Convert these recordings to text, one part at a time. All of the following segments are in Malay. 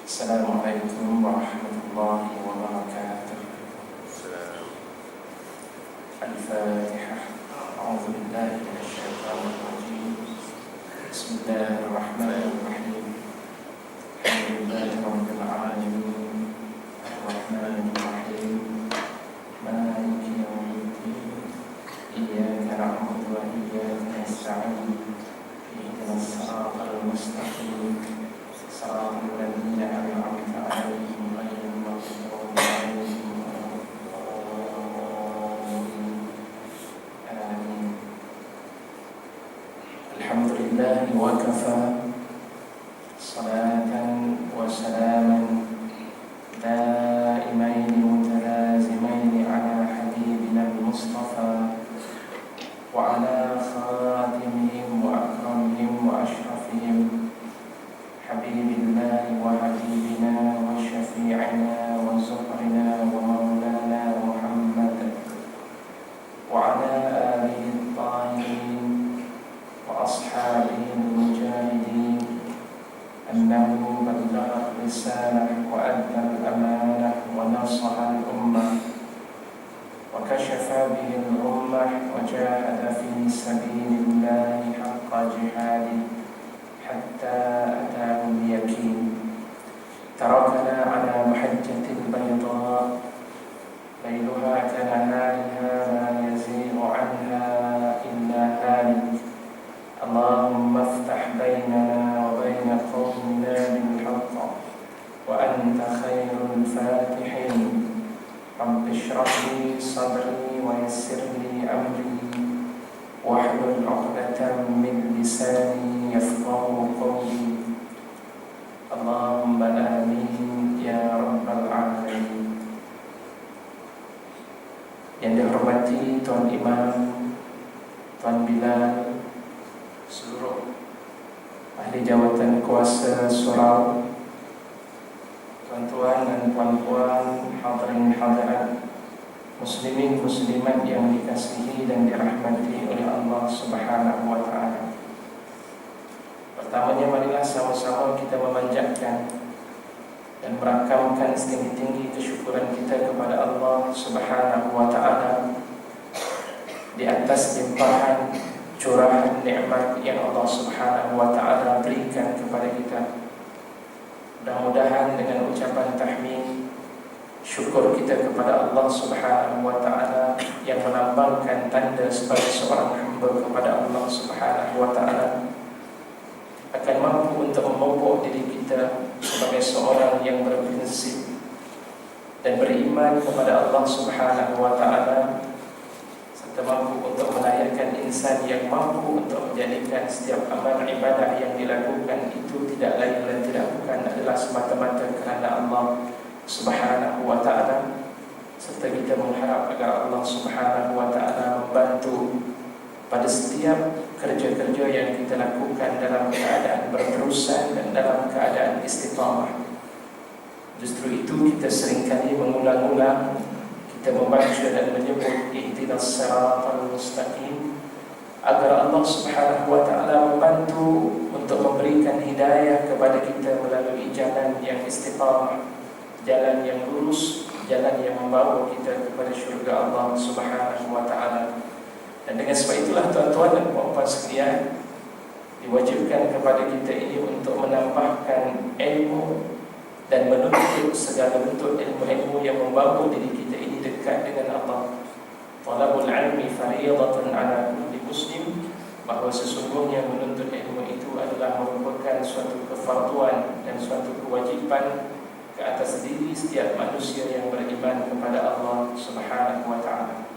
Assalamualaikum warahmatullahi wabarakatuh. Al-Fatihah. A'udzu billahi minasyaitonir rajim. Bismillahirrahmanirrahim. Alhamdulillahi rabbil alamin. Ar-Rahmanir Rahim. Maliki yaumiddin. Iyyaka na'budu wa iyyaka nasta'in. Ihdinas siratal mustaqim. صراط الذين أنعمت عليهم غير المغضوب عليهم ولا الضالين آمين. الحمد لله وكفى صلاة وسلاما دائمين متلازمين على حبيبنا المصطفى وعلى خاتمهم وأكرمهم وأشرفهم حبيب الله وحبيبنا وشفيعنا وزهرنا ومولانا محمد وعلى آله الطاهرين وأصحابه المجاهدين أنه بلغ الرسالة وأدى الأمانة ونصح الأمة وكشف به الغمة وجاهد في سبيل الله حق جهاده حتى أتاه اليقين. تركنا على محجة البيضاء ليلها كنهارها لا يزيغ عنها إلا هالك. اللهم افتح بيننا وبين قومنا بالحق وأنت خير الفاتحين. رب اشرح لي صدري ويسر لي أمري واحلل عقدة من لساني يفقهوا قولي. اللهم آمين ya rabbal alamin. Yang dihormati Tuan Imam, Tuan Bilal, seluruh ahli jawatan kuasa surau, tuan-tuan dan puan-puan, hadirin hadirat, muslimin muslimat yang dikasihi dan dirahmati oleh Allah Subhanahu wa taala. Pertamanya marilah sama-sama kita memanjatkan dan merakamkan setinggi-tinggi kesyukuran kita kepada Allah Subhanahu wa taala di atas limpahan curahan nikmat yang Allah Subhanahu wa taala berikan kepada kita. Mudah-mudahan dengan ucapan tahmid syukur kita kepada Allah Subhanahu wa taala yang melambangkan tanda sebagai seorang hamba kepada Allah Subhanahu wa taala akan mampu untuk memupuk diri kita sebagai seorang yang berprinsip dan beriman kepada Allah Subhanahu wa taala, serta mampu untuk melahirkan insan yang mampu untuk menjadikan setiap amal ibadah yang dilakukan itu tidak lain dan tidak bukan adalah semata-mata kerana Allah Subhanahu wa ta'ala, serta kita mengharap agar Allah Subhanahu wa ta'ala membantu pada setiap kerja-kerja yang kita lakukan dalam keadaan berterusan dan dalam keadaan istiqamah. Justru itu kita seringkali mengulang-ulang, kita membaca dan menyebut ihdinas siratal mustaqim, agar Allah Subhanahu wa ta'ala membantu untuk memberikan hidayah kepada kita melalui jalan yang istiqamah, jalan yang lurus, jalan yang membawa kita kepada syurga Allah Subhanahu wa ta'ala. Dan dengan sebab itulah tuan-tuan dan puan-puan sekalian, diwajibkan kepada kita ini untuk menambahkan ilmu dan menuntut segala bentuk ilmu-ilmu yang membawa diri kita ini dekat dengan Allah. Talabul ilmi fariidatun ala kulli muslim, bahawa sesungguhnya menuntut ilmu itu adalah merupakan suatu kefarduan dan suatu kewajiban ke atas diri setiap manusia yang beriman kepada Allah Subhanahu wa ta'ala.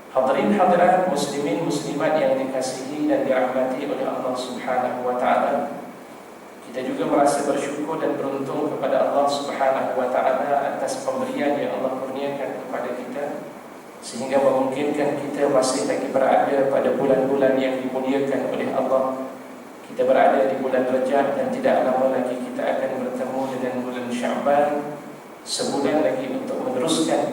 Hadirin hadirat, muslimin muslimat yang dikasihi dan dirahmati oleh Allah Subhanahu wa ta'ala, kita juga merasa bersyukur dan beruntung kepada Allah Subhanahu wa ta'ala atas pemberian yang Allah kurniakan kepada kita, sehingga memungkinkan kita masih lagi berada pada bulan-bulan yang dimuliakan oleh Allah. Kita berada di bulan Rajab dan tidak lama lagi kita akan bertemu dengan bulan Sya'ban, sebulan lagi untuk meneruskan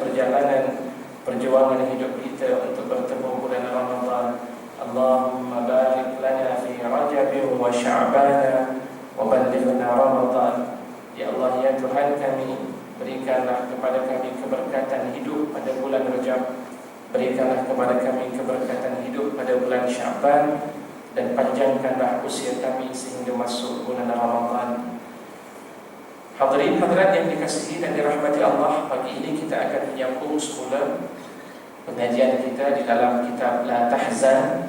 perjuangan hidup kita untuk bertemu bulan Ramadan. Allahumma barik lana fi Rajab wa Sya'ban wa ballighna Ramadan. Ya Allah, ya Tuhan kami, berikanlah kepada kami keberkatan hidup pada bulan Rajab, berikanlah kepada kami keberkatan hidup pada bulan Syaban, dan panjangkanlah usia kami sehingga masuk bulan Ramadan. Hadirin hadirat yang dikasihi dan dirahmati Allah, pagi ini kita akan menyambung semula pengajian kita di dalam kitab La Tahzan,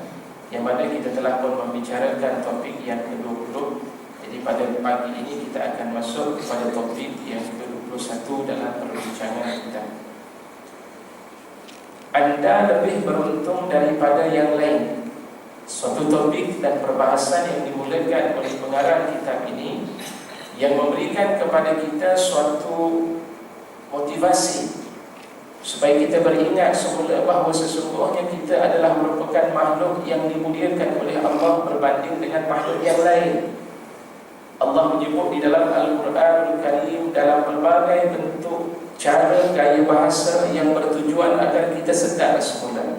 yang mana kita telah pun membicarakan topik yang ke-20. Jadi pada pagi ini kita akan masuk kepada topik yang ke-21 dalam perbincangan kita. Anda lebih beruntung daripada yang lain. Suatu topik dan perbahasan yang dimulakan oleh pengarang kitab ini, yang memberikan kepada kita suatu motivasi supaya kita beringat semula bahawa sesungguhnya kita adalah merupakan makhluk yang dimuliakan oleh Allah berbanding dengan makhluk yang lain. Allah menyebut di dalam Al-Quranul Karim dalam pelbagai bentuk cara gaya bahasa yang bertujuan agar kita sedar semula.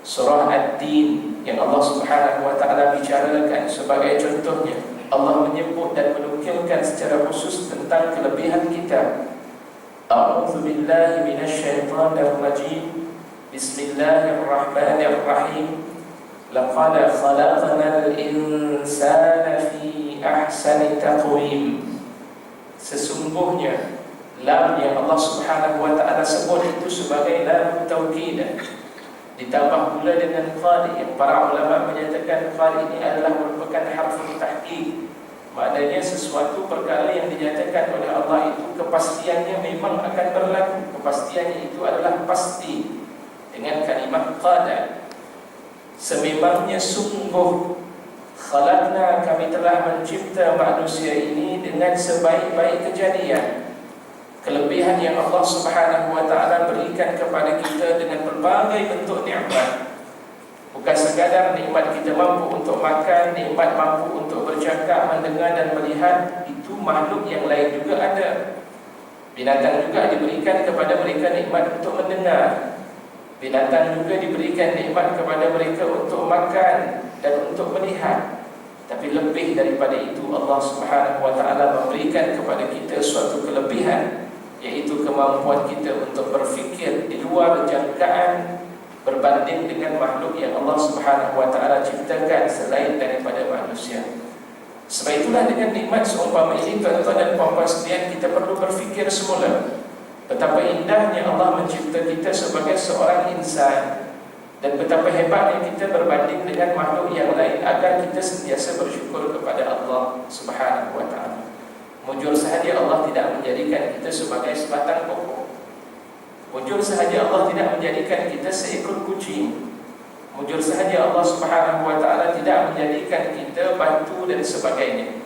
Surah Ad-Din yang Allah Subhanahu wa taala bicarakan sebagai contohnya, Allah menyebut dan menukilkan secara khusus tentang kelebihan kita. A'udzu billahi minasyaitonir rajim. Bismillahirrahmanirrahim. Laqad khalaqnal insana fi ahsani taqwim. Sesungguhnya lam yang Allah Subhanahu wa taala sebut itu sebagai lam taukid, ditambah pula dengan qad yang para ulama menyatakan qad ini adalah merupakan harful tahqiq. Maknanya sesuatu perkara yang dinyatakan oleh Allah itu kepastiannya memang akan berlaku, kepastiannya itu adalah pasti dengan kalimat qad. Sememangnya sungguh khalaqna, kami telah mencipta manusia ini dengan sebaik-baik kejadian. Kelebihan yang Allah Subhanahu wa taala berikan kepada kita dengan berbagai bentuk nikmat. Bukan sekadar nikmat kita mampu untuk makan, nikmat mampu untuk bercakap, mendengar dan melihat. Itu makhluk yang lain juga ada. Binatang juga diberikan kepada mereka nikmat untuk mendengar. Binatang juga diberikan nikmat kepada mereka untuk makan dan untuk melihat. Tapi lebih daripada itu, Allah Subhanahu wa taala memberikan kepada kita suatu kelebihan, yaitu kemampuan kita untuk berfikir di luar jangkaan berbanding dengan makhluk yang Allah Subhanahu wa taala ciptakan selain daripada manusia. Sebab itulah dengan nikmat seumpama ini, tuan-tuan dan puan-puan sekalian, kita perlu berfikir semula betapa indahnya Allah mencipta kita sebagai seorang insan, dan betapa hebatnya kita berbanding dengan makhluk yang lain, agar kita sentiasa bersyukur kepada Allah Subhanahu wa taala. Mujur sahaja Allah tidak menjadikan kita sebagai sebatang pokok. Mujur sahaja Allah tidak menjadikan kita seekor kucing. Mujur sahaja Allah Subhanahu wa taala tidak menjadikan kita batu dan sebagainya.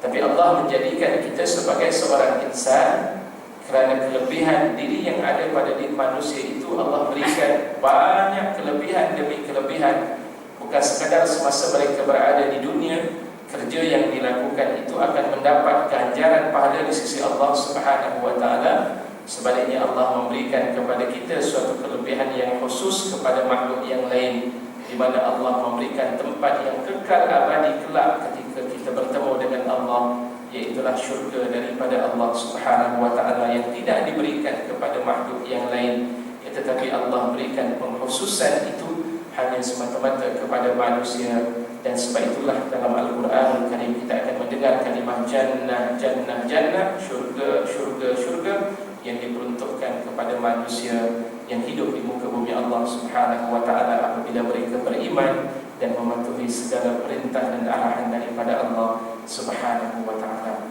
Tapi Allah menjadikan kita sebagai seorang insan. Kerana kelebihan diri yang ada pada diri manusia itu, Allah berikan banyak kelebihan demi kelebihan. Bukan sekadar semasa mereka berada di dunia, kerja yang dilakukan itu akan mendapat ganjaran pahala di sisi Allah Subhanahu wa taala. Sebaliknya Allah memberikan kepada kita suatu kelebihan yang khusus kepada makhluk yang lain, di mana Allah memberikan tempat yang kekal abadi kelak ketika kita bertemu dengan Allah, iaitulah syurga daripada Allah Subhanahu wa taala yang tidak diberikan kepada makhluk yang lain. Tetapi Allah berikan pengkhususan itu hanya semata-mata kepada manusia. Dan sebab itulah dalam Al-Quran Karim kita akan mendengar kalimah jannah, jannah, jannah, syurga, syurga, syurga, yang diperuntukkan kepada manusia yang hidup di muka bumi Allah Subhanahu wa taala apabila mereka beriman dan mematuhi segala perintah dan arahan daripada Allah Subhanahu wa taala.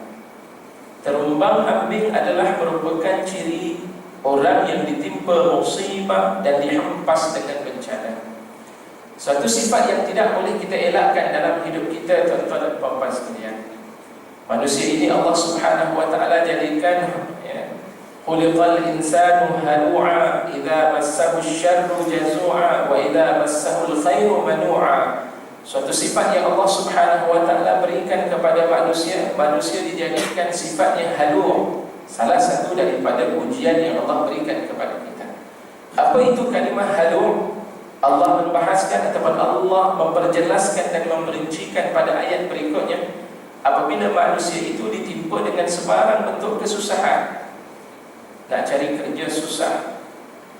Terumbang-ambing adalah merupakan ciri orang yang ditimpa musibah dan dihempas dengan bencana. Suatu sifat yang tidak boleh kita elakkan dalam hidup kita, tuan-tuan dan puan-puan sekalian. Manusia ini Allah Subhanahu wa taala jadikan, khuliqal insanu halu'a idza massahu asy-syarru jazu'a wa idza massahu al-khairu manu'a. Suatu sifat yang Allah Subhanahu wa taala berikan kepada manusia, manusia dijadikan sifatnya halu'. Salah satu daripada ujian yang Allah berikan kepada kita. Apa itu kalimah halu'? Allah membahaskan ataupun Allah memperjelaskan dan memerincikan pada ayat berikutnya. Apabila manusia itu ditimpa dengan sebarang bentuk kesusahan, nak cari kerja susah,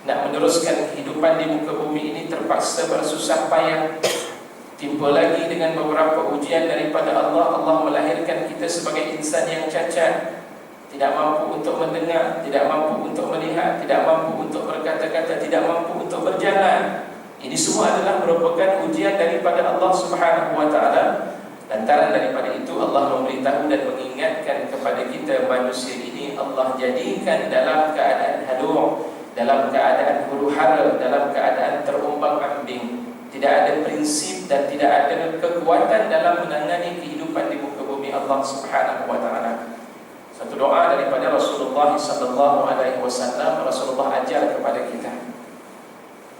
nak meneruskan kehidupan di muka bumi ini terpaksa bersusah payah, timpa lagi dengan beberapa ujian daripada Allah. Allah melahirkan kita sebagai insan yang cacat, tidak mampu untuk mendengar, tidak mampu untuk melihat, tidak mampu untuk berkata-kata, tidak mampu untuk berjalan. Ini semua adalah merupakan ujian daripada Allah Subhanahu wa ta'ala. Lantaran daripada itu Allah memberitahu dan mengingatkan kepada kita, manusia ini Allah jadikan dalam keadaan halu', dalam keadaan huru-hara, dalam keadaan terombang-ambing. Tidak ada prinsip dan tidak ada kekuatan dalam menangani kehidupan di muka bumi Allah Subhanahu wa ta'ala. Satu doa daripada Rasulullah sallallahu alaihi wasallam, Rasulullah ajar kepada kita.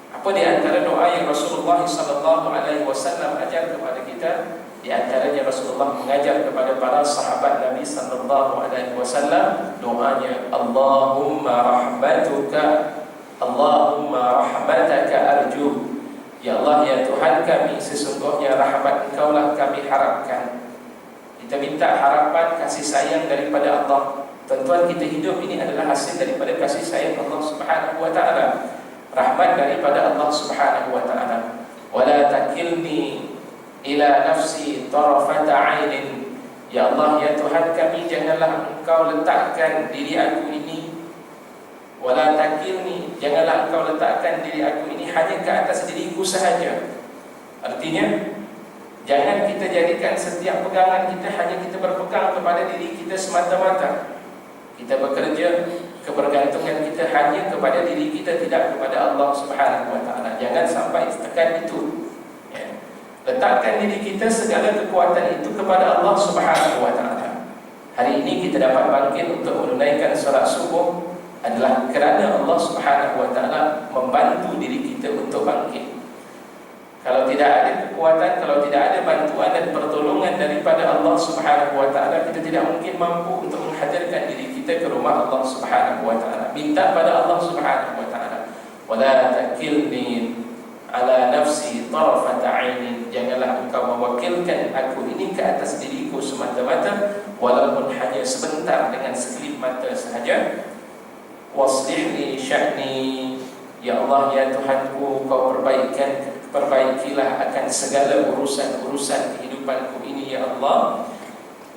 Apa di antara doa yang Rasulullah sallallahu alaihi wasallam ajar kepada kita? Di antaranya Rasulullah mengajar kepada para sahabat Nabi sallallahu alaihi wasallam doanya, Allahumma rahmatuka, Allahumma rahmataka arju. Ya Allah, ya Tuhan kami, sesungguhnya rahmat Engkau-lah kami harapkan. Kita minta harapan kasih sayang daripada Allah. Tentuan kita hidup ini adalah hasil daripada kasih sayang Allah Subhanahu wa ta'ala, rahmat daripada Allah Subhanahu wa ta'ala. Wala takilni ila nafsi tarafata ainin. Ya Allah, ya Tuhan kami, janganlah Engkau letakkan diri aku ini, wala takilni, janganlah Engkau letakkan diri aku ini hanya ke atas diriku sahaja. Artinya, jangan kita jadikan setiap pegangan kita hanya kita berpegang kepada diri kita semata-mata. Kita bekerja, kebergantungan kita hanya kepada diri kita, tidak kepada Allah Subhanahu wa ta'ala. Jangan sampai tekan itu. Letakkan diri kita, segala kekuatan itu kepada Allah Subhanahu wa ta'ala. Hari ini kita dapat bangkit untuk menunaikan solat subuh adalah kerana Allah Subhanahu wa ta'ala membantu diri kita untuk bangkit. Kalau tidak ada kekuatan, kalau tidak ada bantuan dan pertolongan daripada Allah Subhanahu wa ta'ala, kita tidak mungkin mampu untuk menghadirkan diri kita ke rumah Allah Subhanahu wa ta'ala. Minta pada Allah Subhanahu wa ta'ala, wala takilni ala nafsi tarafata ainin. Janganlah Engkau mewakilkan aku ini ke atas diriku semata-mata, walaupun hanya sebentar, dengan sekelip mata sahaja. Waslih li sya'ni, ya Allah, ya Tuhanku, Kau perbaikilah akan segala urusan-urusan kehidupanku ini, ya Allah.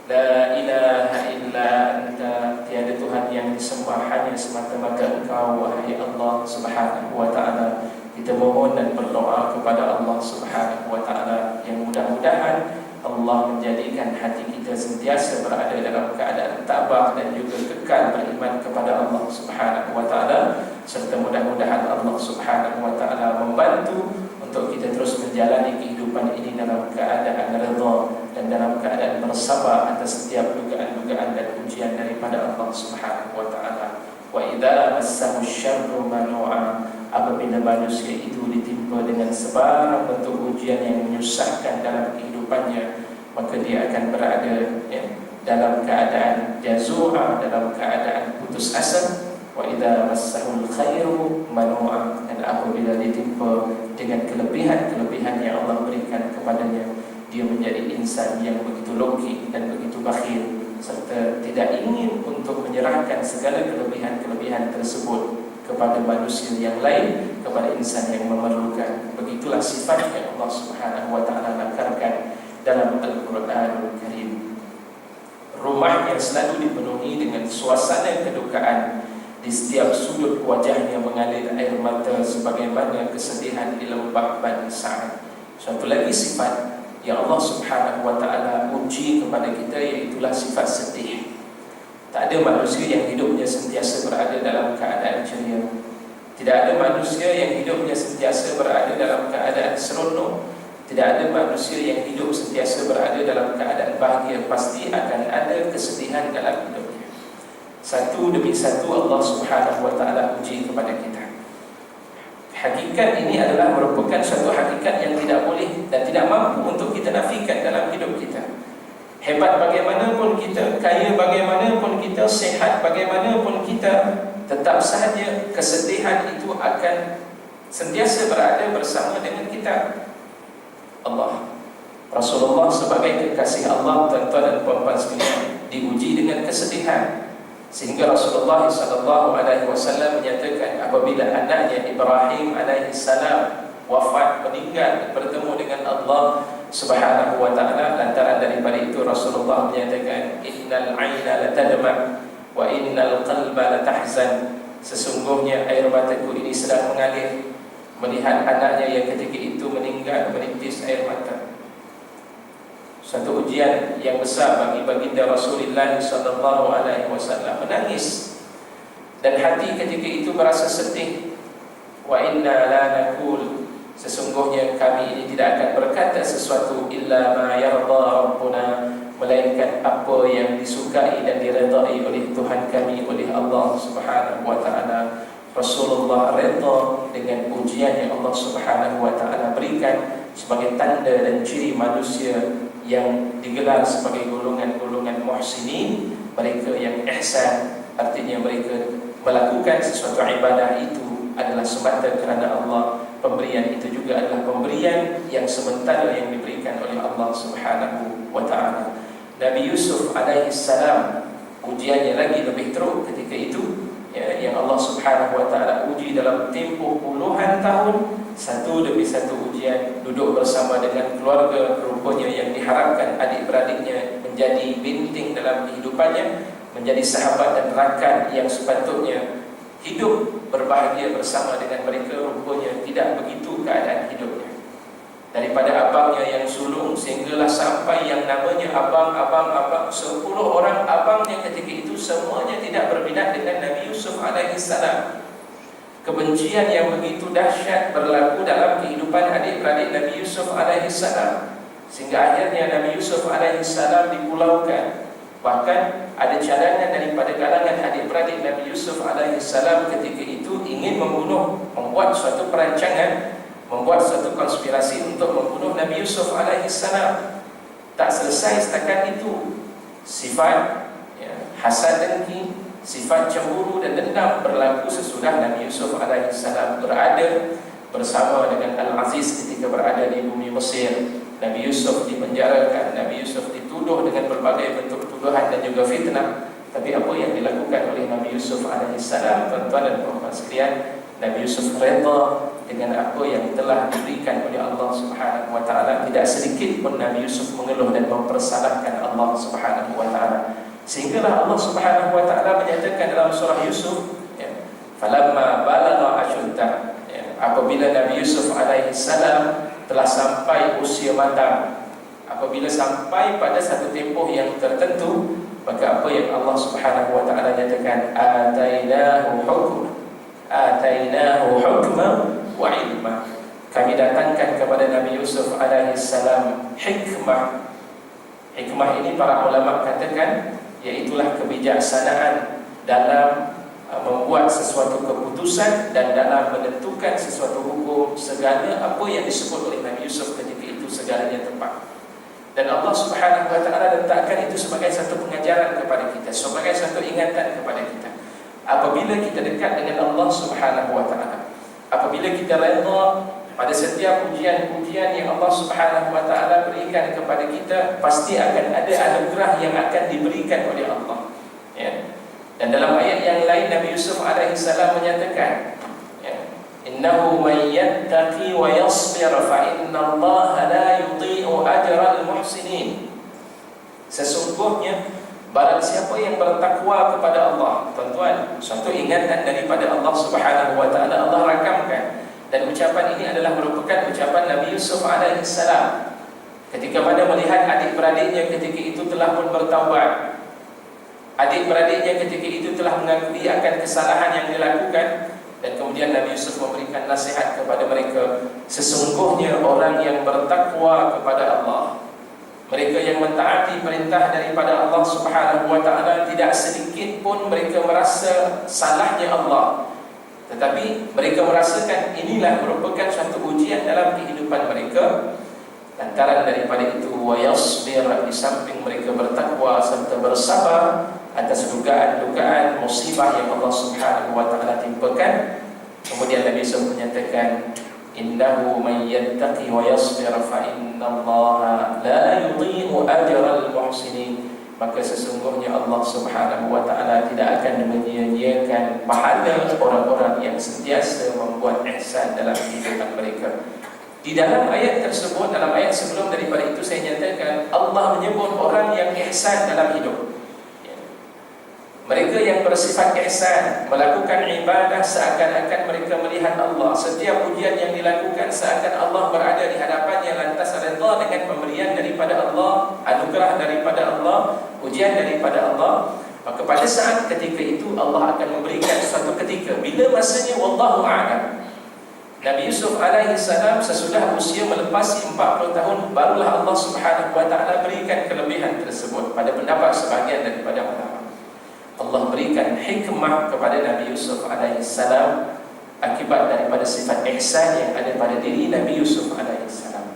La ilaha illa anta, tiada Tuhan yang disembah hanya semata-mata Engkau, wahai Allah Subhanahu wa ta'ala. Kita mohon dan berdoa kepada Allah Subhanahu wa ta'ala yang mudah-mudahan Allah menjadikan hati kita sentiasa berada dalam keadaan tabah dan juga kekal beriman kepada Allah Subhanahu wa ta'ala, serta mudah-mudahan Allah Subhanahu wa ta'ala membantu untuk kita terus menjalani kehidupan ini dalam keadaan redha dan dalam keadaan bersabar atas setiap dugaan-dugaan dan ujian daripada Allah Subhanahu wa ta'ala. Wa idza massahu syarru manu'a, apabila manusia itu ditimpa dengan sebarang bentuk ujian yang menyusahkan dalam kehidupannya, maka dia akan berada dalam keadaan jazua, dalam keadaan putus asa. Wa idza massahul khairu manu'a, dan apabila ditimpa dengan kelebihan-kelebihan yang Allah berikan kepadanya, dia menjadi insan yang begitu loki dan begitu bakhil, serta tidak ingin untuk menyerahkan segala kelebihan-kelebihan tersebut kepada manusia yang lain, kepada insan yang memerlukan. Begitulah sifat yang Allah Subhanahu wa ta'ala nakarkan dalam Al-Quranul Karim. Rumahnya selalu dipenuhi dengan suasana kedukaan. Di setiap sudut wajahnya mengalir air mata sebagaimana kesedihan di lembah Bani Sa'ad. Satu lagi sifat yang Allah Subhanahu wa ta'ala uji kepada kita, iaitulah sifat sedih. Tak ada manusia yang hidupnya sentiasa berada dalam keadaan ceria. Tidak ada manusia yang hidupnya sentiasa berada dalam keadaan seronok. Tidak ada manusia yang hidup sentiasa berada dalam keadaan bahagia. Pasti akan ada kesedihan dalam hidupnya. Satu demi satu Allah Subhanahu wa ta'ala uji kepada kita. Hakikat ini adalah merupakan satu hakikat yang tidak boleh dan tidak mampu untuk kita nafikan dalam hidup kita. Hebat bagaimanapun kita, kaya bagaimanapun kita, sehat bagaimanapun kita, tetap sahaja kesedihan itu akan sentiasa berada bersama dengan kita. Allah Rasulullah sebagai kekasih Allah, tuan-tuan dan puan-puan sekalian, diuji dengan kesedihan, sehingga Rasulullah SAW menyatakan apabila anaknya Ibrahim alaihissalam wafat, meninggal, bertemu dengan Allah Subhanahu wa ta'ala, lantaran daripada itu Rasulullah menyatakan innal aina latadma wa innal qalba latahzan, sesungguhnya air mataku ini sedang mengalir melihat anaknya yang ketika itu meninggal, menitis air mata. Satu ujian yang besar bagi baginda Rasulullah SAW, menangis, dan hati ketika itu merasa sedih. Wa inna la naqul, sesungguhnya kami ini tidak akan berkata sesuatu illa ma yarda rabbuna, melainkan apa yang disukai dan diredai oleh Tuhan kami, oleh Allah Subhanahu wa ta'ala. Rasulullah redha dengan ujian yang Allah Subhanahu wa ta'ala berikan sebagai tanda dan ciri manusia yang digelar sebagai golongan-golongan muhsinin, mereka yang ihsan, artinya mereka melakukan sesuatu ibadah itu adalah semata kerana Allah. Pemberian itu juga adalah pemberian yang sementara yang diberikan oleh Allah Subhanahu wa ta'ala. Nabi Yusuf alaihissalam ujiannya lagi lebih teruk ketika itu, yang Allah Subhanahu wa ta'ala uji dalam tempoh puluhan tahun, satu demi satu ujian. Duduk bersama dengan keluarga, rupanya yang diharapkan adik-beradiknya menjadi binting dalam kehidupannya, menjadi sahabat dan rakan yang sepatutnya hidup berbahagia bersama dengan mereka, rupanya tidak begitu keadaan hidupnya. Daripada abangnya yang sulung, sehinggalah sampai yang namanya abang, 10 orang abangnya ketika itu semuanya tidak berminat dengan Nabi Yusuf alaihissalam. Kebencian yang begitu dahsyat berlaku dalam kehidupan adik-beradik Nabi Yusuf alaihissalam, sehingga akhirnya Nabi Yusuf alaihissalam dipulaukan. Bahkan ada cadangan daripada kalangan adik-beradik Nabi Yusuf alaihissalam ketika itu ingin membuat suatu perancangan, membuat suatu konspirasi untuk membunuh Nabi Yusuf alaihissalam. Tak selesai setakat itu, sifat hasad dengki, sifat cemburu dan dendam berlaku sesudah Nabi Yusuf alaihissalam berada bersama dengan Al-Aziz ketika berada di bumi Mesir. Nabi Yusuf dipenjarakan, Nabi Yusuf dituduh dengan berbagai bentuk tuduhan dan juga fitnah. Tapi apa yang dilakukan oleh Nabi Yusuf alaihissalam, tuan-tuan dan puan-puan sekalian, Nabi Yusuf redha dengan apa yang telah diberikan oleh Allah Subhanahu wa ta'ala. Tidak sedikit pun Nabi Yusuf mengeluh dan mempersalahkan Allah Subhanahu wa ta'ala. Sehinggalah Allah Subhanahu wa ta'ala menyatakan dalam surah Yusuf, falamma balagha ashuddah, apabila Nabi Yusuf alaihissalam telah sampai usia matang, apabila sampai pada satu tempoh yang tertentu, maka apa yang Allah Subhanahu wa ta'ala nyatakan, atainahu hukma wa ilma, kami datangkan kepada Nabi Yusuf alaihissalam hikmah. Hikmah ini para ulama katakan iaitulah kebijaksanaan dalam membuat sesuatu keputusan dan dalam menentukan sesuatu hukum. Segala apa yang disebut oleh Nabi Yusuf ketika itu segalanya tepat. Dan Allah Subhanahu wa ta'ala letakkan itu sebagai satu pengajaran kepada kita, sebagai satu ingatan kepada kita. Apabila kita dekat dengan Allah Subhanahu wa ta'ala, apabila kita redha pada setiap ujian-ujian yang Allah Subhanahu wa ta'ala berikan kepada kita, pasti akan ada anugerah yang akan diberikan oleh Allah. Dan dalam ayat yang lain Nabi Yusuf alaihissalam menyatakan, innahu man yattaqi wa yasbir fa innallaha la yudhi'u ajral muhsinin. Sesungguhnya barang siapa yang bertakwa kepada Allah, tuan-tuan, suatu ingatan daripada Allah Subhanahu wa ta'ala Allah rakamkan. Dan ucapan ini adalah merupakan ucapan Nabi Yusuf alaihissalam ketika mana melihat adik-beradiknya ketika itu telah pun bertaubat. Adik-beradiknya ketika itu telah mengakui akan kesalahan yang dilakukan, dan kemudian Nabi Yusuf memberikan nasihat kepada mereka, sesungguhnya orang yang bertakwa kepada Allah, mereka yang mentaati perintah daripada Allah Subhanahu wa ta'ala, tidak sedikit pun mereka merasa salahnya Allah, tetapi mereka merasakan inilah merupakan suatu ujian dalam kehidupan mereka. Lantaran daripada itu, wa yasbir, di samping mereka bertakwa serta bersabar atas dugaan-dugaan musibah yang Allah Subhanahu wa ta'ala timpakan. Kemudian Nabi Yusuf menyatakan, innahu man yattaqi wa yasbir fa innallaha la yudhi'u ajral muhsinin. Maka sesungguhnya Allah Subhanahu wa taala tidak akan menyia-nyiakan pahala orang-orang yang sentiasa membuat ihsan dalam kehidupan mereka. Di dalam ayat tersebut, dalam ayat sebelum daripada itu saya nyatakan Allah menyebut orang yang ihsan dalam hidup. Mereka yang bersifat ihsan, melakukan ibadah seakan-akan mereka melihat Allah. Setiap ujian yang dilakukan seakan Allah berada di hadapannya, lantas redha dengan pemberian daripada Allah, anugerah daripada Allah, ujian daripada Allah. Maka pada saat ketika itu Allah akan memberikan suatu ketika, bila masanya wallahu a'lam. Nabi Yusuf alaihi salam sesudah usia melepasi 40 tahun barulah Allah Subhanahu wa taala berikan kelebihan tersebut. Pada pendapat sebahagian daripada ulama, Allah berikan hikmah kepada Nabi Yusuf alaihi salam akibat daripada sifat ihsan yang ada pada diri Nabi Yusuf alaihi salam.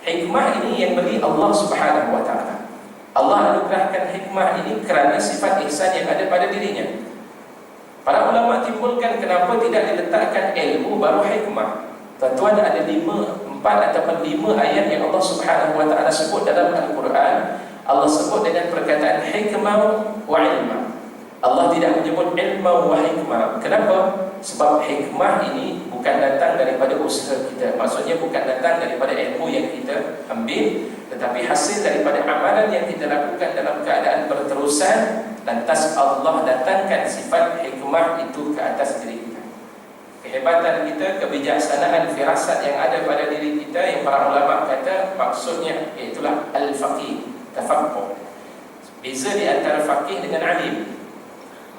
Hikmah ini yang beri Allah Subhanahu wa taala. Allah anugerahkan hikmah ini kerana sifat ihsan yang ada pada dirinya. Para ulama timbulkan kenapa tidak diletakkan ilmu baru hikmah. Tuan-tuan, ada 4 ataupun 5 ayat yang Allah Subhanahu wa taala sebut dalam Al-Quran. Allah sebut dengan perkataan hikmah wa ilmah. Allah tidak menyebut ilmu wa hikmah. Kenapa? Sebab hikmah ini bukan datang daripada usaha kita. Maksudnya bukan datang daripada ilmu yang kita ambil, tetapi hasil daripada amalan yang kita lakukan dalam keadaan berterusan. Lantas Allah datangkan sifat hikmah itu ke atas diri kita. Kehebatan kita, kebijaksanaan, firasat yang ada pada diri kita, yang para ulama kata maksudnya iaitulah al-faqih, tafaqquh. Beza di antara faqih dengan alim.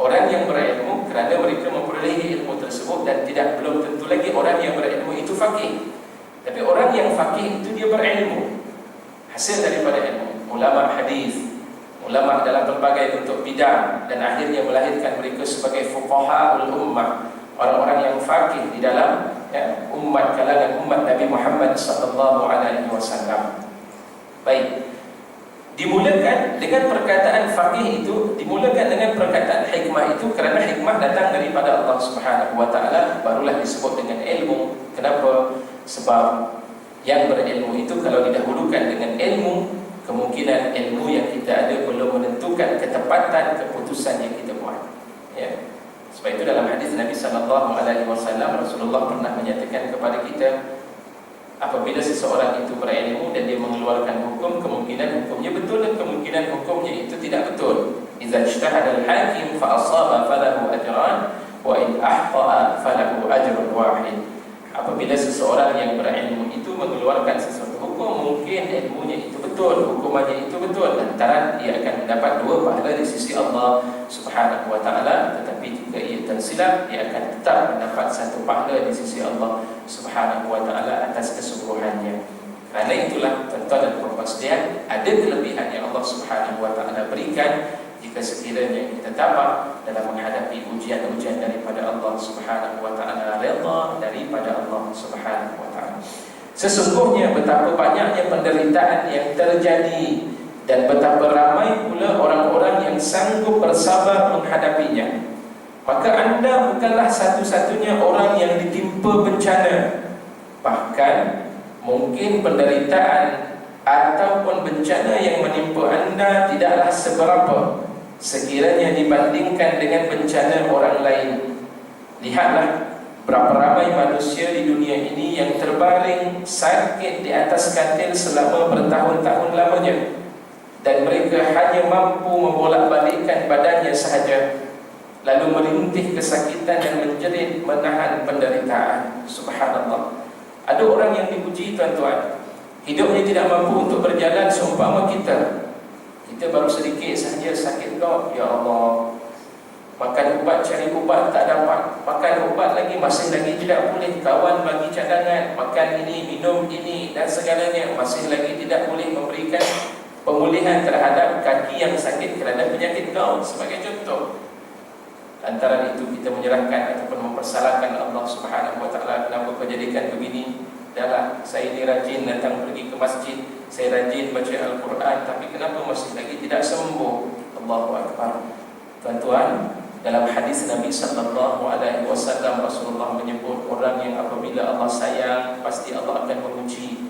Orang yang berilmu kerana mereka memperolehi ilmu tersebut, dan belum tentu lagi orang yang berilmu itu faqih. Tapi orang yang faqih itu dia berilmu, hasil daripada ilmu. Ulama hadis, ulama dalam berbagai bentuk bidang, dan akhirnya melahirkan mereka sebagai fuqahaul ummah, orang-orang yang faqih di dalam umat, kalangan umat Nabi Muhammad sallallahu alaihi wasallam. Baik, dimulakan dengan perkataan faqih itu, dimulakan dengan perkataan hikmah itu kerana hikmah datang daripada Allah Subhanahu wa taala, barulah disebut dengan ilmu. Kenapa? Sebab yang berilmu itu kalau didahulukan dengan ilmu, kemungkinan ilmu yang kita ada belum menentukan ketepatan keputusan yang kita buat. Ya. Sebab itu dalam hadis Nabi sallallahu alaihi wasallam, Rasulullah pernah menyatakan kepada kita, apabila seseorang itu berilmu dan dia mengeluarkan hukum, kemungkinan hukumnya betul dan kemungkinan hukumnya itu tidak betul. Idza ijtahada al-hakim fa asaba falahu ajran wa in ahta'a falahu ajrun wahid. Apabila seseorang yang berilmu itu mengeluarkan sesuatu hukum, mungkin ilmunya itu betul, hukumannya itu betul, lantaran dia akan mendapat 2 pahala di sisi Allah Subhanahu wa taala. Tetapi jika ia tersilap, dia akan tetap mendapat 1 pahala di sisi Allah Subhanahu wa taala atas keseluruhannya. Kerana itulah, tuan-tuan dan puan-puan sekalian, ada kelebihan yang Allah Subhanahu wa taala berikan jika sekiranya kita tabah dalam menghadapi ujian-ujian daripada Allah Subhanahu wa taala, redha daripada Allah Subhanahu wa taala. Sesungguhnya betapa banyaknya penderitaan yang terjadi, dan betapa ramai pula orang-orang yang sanggup bersabar menghadapinya. Maka anda bukanlah satu-satunya orang yang ditimpa bencana. Bahkan mungkin penderitaan ataupun bencana yang menimpa anda tidaklah seberapa sekiranya dibandingkan dengan bencana orang lain. Lihatlah berapa ramai manusia di dunia ini yang terbaring sakit di atas katil selama bertahun-tahun lamanya, dan mereka hanya mampu membolak-balikkan badannya sahaja, lalu merintih kesakitan dan menjerit menahan penderitaan. Subhanallah. Ada orang yang dipuji, tuan-tuan, hidupnya tidak mampu untuk berjalan seumpama kita. Kita baru sedikit sahaja sakit kau, ya Allah, makan ubat cari ubat tak dapat, makan ubat lagi masih lagi tidak boleh, kawan bagi cadangan, makan ini, minum ini dan segalanya, masih lagi tidak boleh memberikan pemulihan terhadap kaki yang sakit kerana penyakit gout sebagai contoh. Antara itu kita menyerahkan ataupun mempersalahkan Allah Subhanahu wa taala, kenapa kau jadikan begini? Dahlah, saya ini rajin datang pergi ke masjid, saya rajin baca Al-Quran, tapi kenapa masih lagi tidak sembuh? Allahu Akbar. Tuan-tuan, Dalam hadis Nabi sallallahu alaihi wasallam, Rasulullah menyebut orang yang apabila Allah sayang, pasti Allah akan menguji.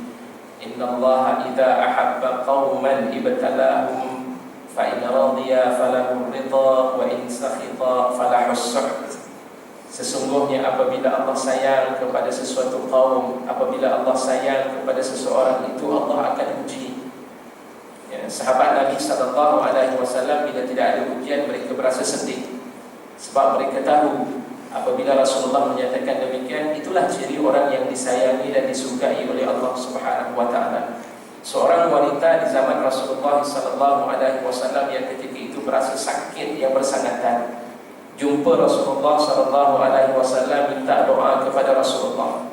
Innallaha idza ahabba qauman ibtalahum fa in radiya falahu ridha wa in sakhita falahu suht. Sesungguhnya apabila Allah sayang kepada sesuatu kaum, apabila Allah sayang kepada seseorang, itu Allah akan uji. Ya, sahabat Nabi sallallahu alaihi wasallam bila tidak ada ujian mereka berasa sedih. Sebab mereka tahu apabila Rasulullah menyatakan demikian, itulah ciri orang yang disayangi dan disukai oleh Allah Subhanahu wa taala. Seorang wanita di zaman Rasulullah sallallahu alaihi wasallam yang ketika itu berasa sakit yang bersangatan, jumpa Rasulullah sallallahu alaihi wasallam, minta doa kepada Rasulullah.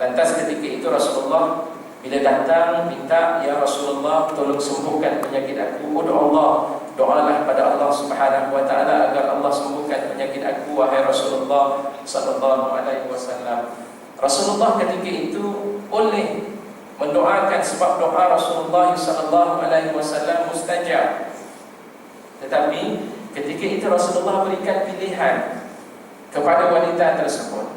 Lantas ketika itu Rasulullah bila datang minta, ya Rasulullah tolong sembuhkan penyakit aku. Allah, doalah pada Allah Subhanahu wa taala agar Allah sembuhkan penyakit aku, wahai Rasulullah sallallahu alaihi wasallam. Rasulullah ketika itu boleh mendoakan sebab doa Rasulullah sallallahu alaihi wasallam mustajab. Tetapi ketika itu Rasulullah berikan pilihan kepada wanita tersebut.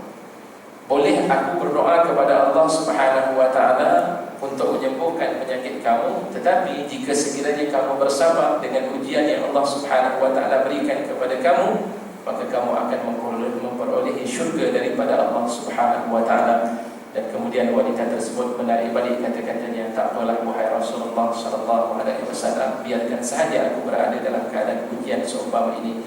Boleh aku berdoa kepada Allah Subhanahu wa taala untuk menyembuhkan penyakit kamu, tetapi jika sekiranya kamu bersabar dengan ujian yang Allah Subhanahu wa taala berikan kepada kamu, maka kamu akan memperolehi syurga daripada Allah Subhanahu wa taala. Dan kemudian wanita tersebut menarik balik kata-katanya, tak apalah wahai Rasulullah sallallahu alaihi wasallam, biarkan sahaja aku berada dalam keadaan ujian seumpama ini,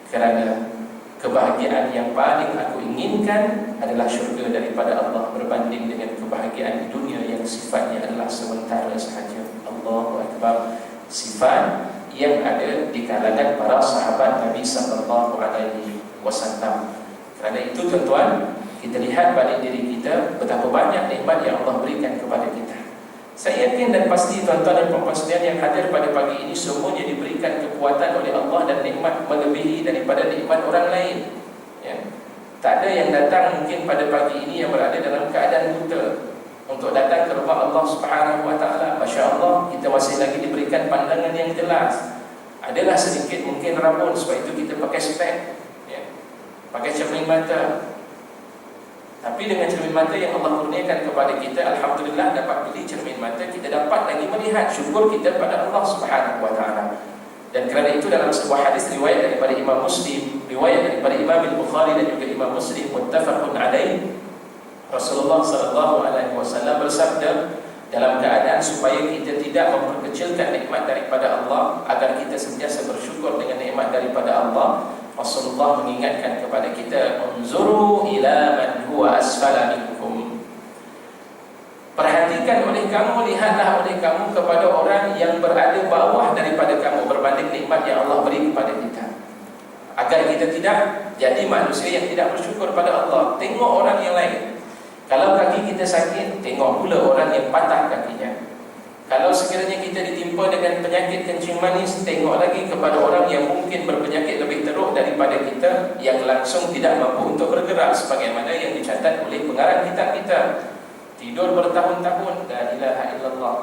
kerana kebahagiaan yang paling aku inginkan adalah syurga daripada Allah berbanding dengan kebahagiaan di dunia yang sifatnya adalah sementara sahaja. Allahu Akbar. Sifat yang ada di kalangan para sahabat Nabi sallallahu alaihi wasallam. Kerana itu tuan-tuan, kita lihat balik diri kita, betapa banyak nikmat yang Allah berikan kepada kita. Saya yakin dan pasti tuan-tuan dan puan-puan sekalian yang hadir pada pagi ini semuanya diberikan kekuatan oleh Allah dan nikmat melebihi daripada nikmat orang lain. Ya. Tak ada yang datang mungkin pada pagi ini yang berada dalam keadaan buta untuk datang ke rumah Allah Subhanahu wa taala. Masya-Allah, kita masih lagi diberikan pandangan yang jelas. Adalah sedikit mungkin rabun, sebab itu kita pakai spek, ya. Pakai cermin mata. Tapi dengan cermin mata yang Allah kurniakan kepada kita, alhamdulillah dapat beli cermin mata, kita dapat lagi melihat. Syukur kita pada Allah Subhanahu wa taala. Dan kerana itu dalam sebuah hadis riwayat daripada Imam Muslim, riwayat daripada Imam Al-Bukhari dan juga Imam Muslim, muttafaqun alaih, Rasulullah sallallahu alaihi wasallam bersabda, dalam keadaan supaya kita tidak memperkecilkan nikmat daripada Allah, agar kita sentiasa bersyukur dengan nikmat daripada Allah, Rasulullah mengingatkan kepada kita, unzuru ila man huwa asfala minkum. Perhatikan oleh kamu, lihatlah oleh kamu kepada orang yang berada bawah daripada kamu berbanding nikmat yang Allah beri kepada kita, agar kita tidak jadi manusia yang tidak bersyukur pada Allah. Tengok orang yang lain. Kalau kaki kita sakit, tengok pula orang yang patah kakinya. Kalau sekiranya kita ditimpa dengan penyakit kencing manis, tengok lagi kepada orang yang mungkin berpenyakit lebih teruk daripada kita, yang langsung tidak mampu untuk bergerak, sebagaimana yang dicatat oleh pengarang kitab kita. Tidur bertahun-tahun, la ilaha illallah.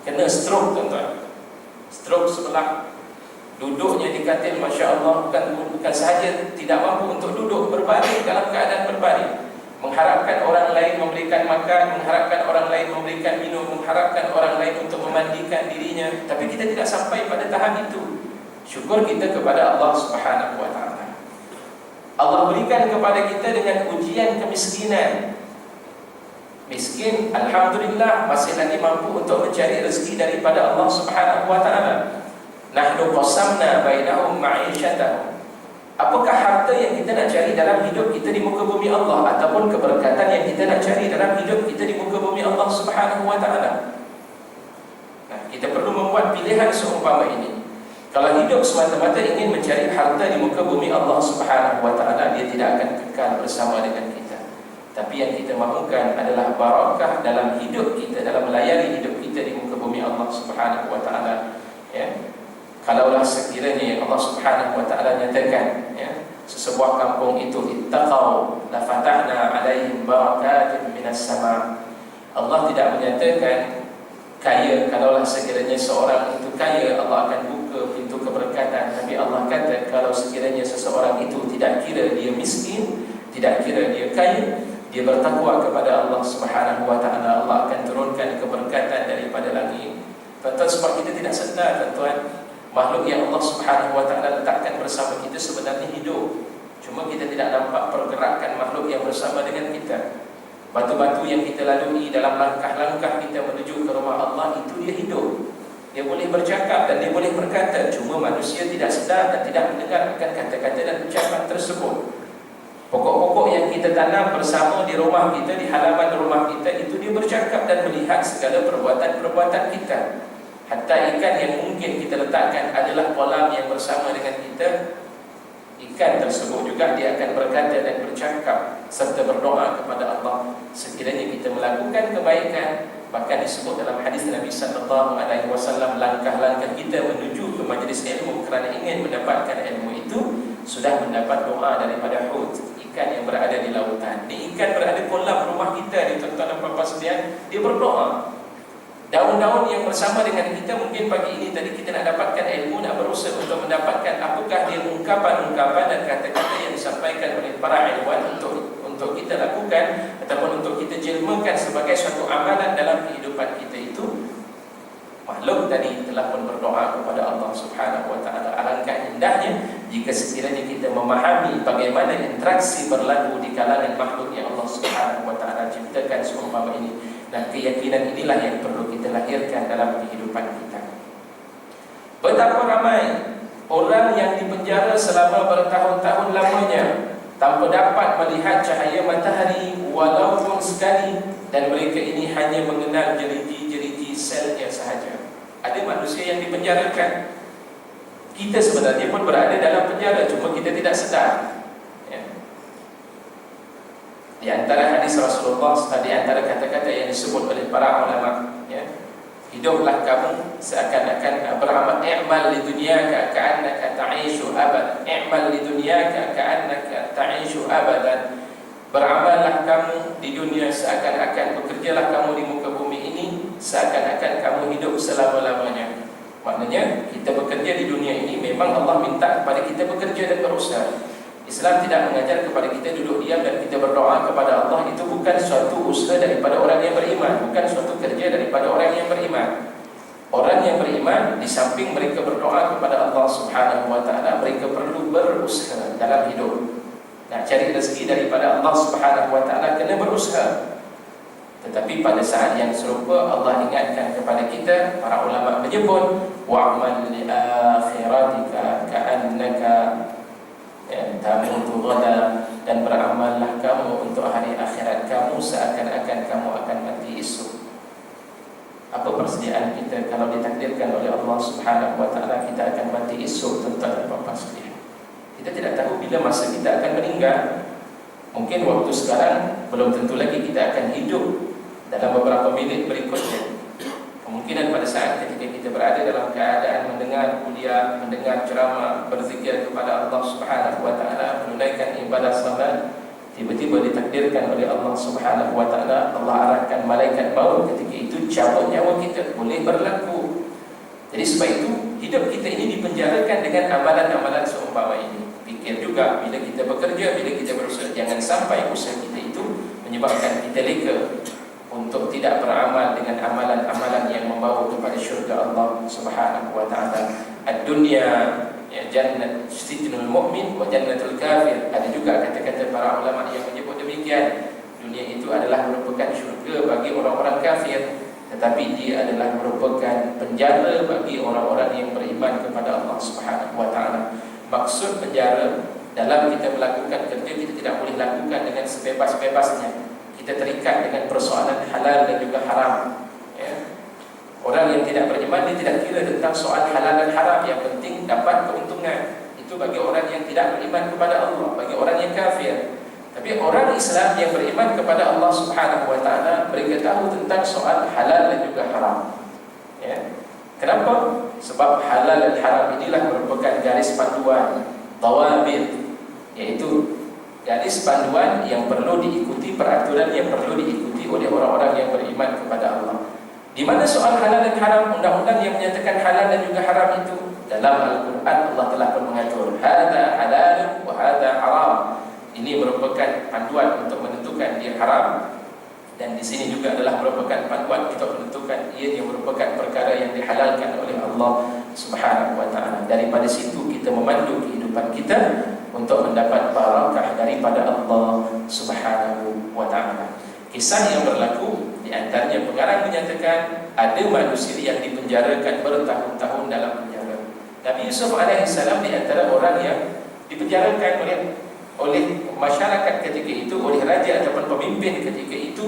Kena stroke tuan-tuan. Stroke sebelah. Duduknya di katil, Masya Allah, bukan sahaja tidak mampu untuk duduk, berbaring dalam keadaan berbaring. Mengharapkan orang lain memberikan makan, mengharapkan orang lain memberikan minum, mengharapkan orang lain untuk memandikan dirinya. Tapi kita tidak sampai pada tahap itu. Syukur kita kepada Allah Subhanahu wa taala. Allah berikan kepada kita dengan ujian kemiskinan. Miskin, alhamdulillah, masih lagi mampu untuk mencari rezeki daripada Allah Subhanahu wa taala. Nahnu qasamna bainahum ma'isyatahum. Apakah harta yang kita nak cari dalam hidup kita di muka bumi Allah, ataupun keberkatan yang kita nak cari dalam hidup kita di muka bumi Allah Subhanahu wa taala? Nah, kita perlu membuat pilihan seumpama ini. Kalau hidup semata-mata ingin mencari harta di muka bumi Allah Subhanahu wa taala, dia tidak akan kekal bersama dengan kita. Tapi yang kita mahukan adalah barakah dalam hidup kita, dalam melayari hidup kita di muka bumi Allah Subhanahu wa taala. Ya. Kalaulah sekiranya Allah Subhanahu wa taala nyatakan, ya, sesebuah kampung itu ittaqau la fatahna alaihim barakatin minas sama. Allah tidak menyatakan kalaulah sekiranya seorang itu kaya, Allah akan buka pintu keberkatan. Tapi Allah kata, kalau kalau sekiranya seseorang itu tidak kira dia miskin, tidak kira dia kaya, dia bertakwa kepada Allah Subhanahu wa taala, Allah akan turunkan keberkatan daripada langit. Tuan-tuan, sebab kita tidak sedar, tuan-tuan, makhluk yang Allah Subhanahu wa taala letakkan bersama kita sebenarnya hidup. Cuma kita tidak nampak pergerakan makhluk yang bersama dengan kita. Batu-batu yang kita lalui dalam langkah-langkah kita menuju ke rumah Allah, itu dia hidup. Dia boleh bercakap dan dia boleh berkata, cuma manusia tidak sedar dan tidak mendengar akan kata-kata dan ucapan tersebut. Pokok-pokok yang kita tanam bersama di rumah kita, di halaman rumah kita, itu dia bercakap dan melihat segala perbuatan-perbuatan kita. Hatta ikan yang mungkin kita letakkan adalah kolam yang bersama dengan kita, ikan tersebut juga dia akan berkata dan bercakap serta berdoa kepada Allah. Sekiranya kita melakukan kebaikan, bahkan disebut dalam hadis Nabi sallallahu alaihi wasallam, langkah-langkah kita menuju ke majlis ilmu kerana ingin mendapatkan ilmu itu sudah mendapat doa daripada hut, ikan yang berada di lautan. Ini ikan berada kolam rumah kita, di tuan-tuan dan puan-puan sekalian, dia berdoa. Daun-daun yang bersama dengan kita, mungkin pagi ini tadi kita nak dapatkan ilmu, nak berusaha untuk mendapatkan apakah dia ungkapan-ungkapan dan kata-kata yang disampaikan oleh para ilmuwan untuk kita lakukan ataupun untuk kita jelmakan sebagai suatu amalan dalam kehidupan kita itu. Makhluk tadi telah pun berdoa kepada Allah Subhanahu wa taala. Alangkah indahnya jika sekiranya kita memahami bagaimana interaksi berlaku di kalangan makhluk yang Allah Subhanahu wa taala ciptakan seumpama ini. Dan keyakinan inilah yang perlu kita lahirkan dalam kehidupan kita. Betapa ramai orang yang dipenjara selama bertahun-tahun lamanya tanpa dapat melihat cahaya matahari walaupun sekali, dan mereka ini hanya mengenal jeriji-jeriji selnya sahaja. Ada manusia yang dipenjarakan. Kita sebenarnya pun berada dalam penjara, cuma kita tidak sedar. Di antara hadis Rasulullah, di antara kata-kata yang disebut oleh para ulama, hiduplah kamu seakan-akan beramal, i'mal li dunyaka ka'annaka ta'ishu abadan, i'mal li dunyaka ka'annaka ta'ishu abadan. Beramallah kamu di dunia seakan-akan, bekerjalah kamu di muka bumi ini seakan-akan kamu hidup selama-lamanya. Maknanya kita bekerja di dunia ini memang Allah minta kepada kita bekerja dan berusaha. Islam tidak mengajar kepada kita duduk diam dan kita berdoa kepada Allah. Itu bukan suatu usaha daripada orang yang beriman, bukan suatu kerja daripada orang yang beriman. Orang yang beriman, di samping mereka berdoa kepada Allah Subhanahu wa taala, mereka perlu berusaha dalam hidup. Nak cari rezeki daripada Allah Subhanahu wa taala, kena berusaha. Tetapi pada saat yang serupa Allah ingatkan kepada kita, para ulama menyebut wa'mal li akhiratika ka'annaka tamutu ghada, dan beramallah kamu untuk hari akhirat kamu seakan-akan kamu akan mati esok. Apa persediaan kita kalau ditakdirkan oleh Allah Subhanahu wa taala kita akan mati esok, tuan-tuan dan puan-puan sekalian? Kita tidak tahu bila masa kita akan meninggal. Mungkin waktu sekarang belum tentu lagi kita akan hidup dalam beberapa minit berikutnya. Kemungkinan pada saat ketika kita berada dalam keadaan mendengar kuliah, mendengar ceramah, berzikir kepada Allah Subhanahu wa taala, menunaikan ibadah salat, tiba-tiba ditakdirkan oleh Allah Subhanahu wa taala, Allah arahkan malaikat maut ketika itu cabut nyawa kita, boleh berlaku. Jadi sebab itu hidup kita ini dipenjarakan dengan amalan-amalan seumpama ini. Fikir juga bila kita bekerja, bila kita berusaha, jangan sampai usaha kita itu menyebabkan kita leka untuk tidak beramal dengan amalan-amalan yang membawa kepada syurga Allah Subhanahu wa taala. Ad-dunya jannat sijnul mu'min wa jannatul kafir. Ada juga kata-kata para ulama yang menyebut demikian. Dunia itu adalah merupakan syurga bagi orang-orang kafir, tetapi dia adalah merupakan penjara bagi orang-orang yang beriman kepada Allah Subhanahu wa taala. Maksud penjara, dalam kita melakukan kerja kita tidak boleh lakukan dengan sebebas-bebasnya. Kita terikat dengan persoalan halal dan juga haram. Orang yang tidak beriman, dia tidak kira tentang soal halal dan haram. Yang penting dapat keuntungan. Itu bagi orang yang tidak beriman kepada Allah, bagi orang yang kafir. Tapi orang Islam yang beriman kepada Allah Subhanahu wa taala, mereka tahu tentang soal halal dan juga haram. Kenapa? Sebab halal dan haram inilah merupakan garis panduan, dawabit, iaitu garis panduan yang perlu diikuti, peraturan yang perlu diikuti oleh orang-orang yang beriman kepada Allah. Di mana soal halal dan haram, undang-undang yang menyatakan halal dan juga haram itu dalam Al-Quran Allah telah pun mengatur, hadza merupakan panduan untuk menentukan dia haram, dan di sini juga adalah merupakan panduan untuk menentukan ia merupakan perkara yang dihalalkan oleh Allah Subhanahu wa taala. Daripada situ kita memandu kehidupan kita untuk mendapat barakah daripada Allah Subhanahu wa taala. Kisah yang berlaku di antaranya pengarang menyatakan ada manusia yang dipenjarakan bertahun-tahun dalam penjara. Nabi Yusuf alaihissalam di antara orang yang dipenjarakan oleh masyarakat ketika itu, oleh raja ataupun pemimpin ketika itu,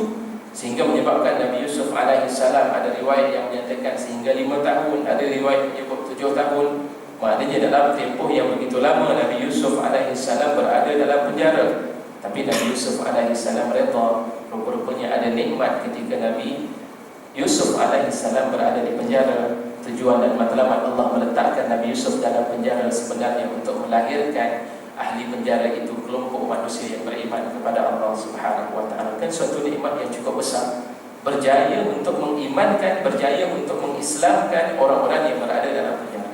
sehingga menyebabkan Nabi Yusuf alaihissalam, ada riwayat yang menyatakan sehingga 5 tahun, ada riwayat menyebut 7 tahun. Maknanya dalam tempoh yang begitu lama Nabi Yusuf alaihissalam berada dalam penjara. Tapi Nabi Yusuf alaihissalam redha. Rupa-rupanya ada nikmat ketika Nabi Yusuf alaihissalam berada di penjara. Tujuan dan matlamat Allah meletakkan Nabi Yusuf dalam penjara sebenarnya untuk melahirkan ahli penjara itu, kelompok manusia yang beriman kepada Allah Subhanahu wa taala. Kan suatu nikmat yang cukup besar. Berjaya untuk mengimankan, berjaya untuk mengislamkan orang-orang yang berada dalam penjara.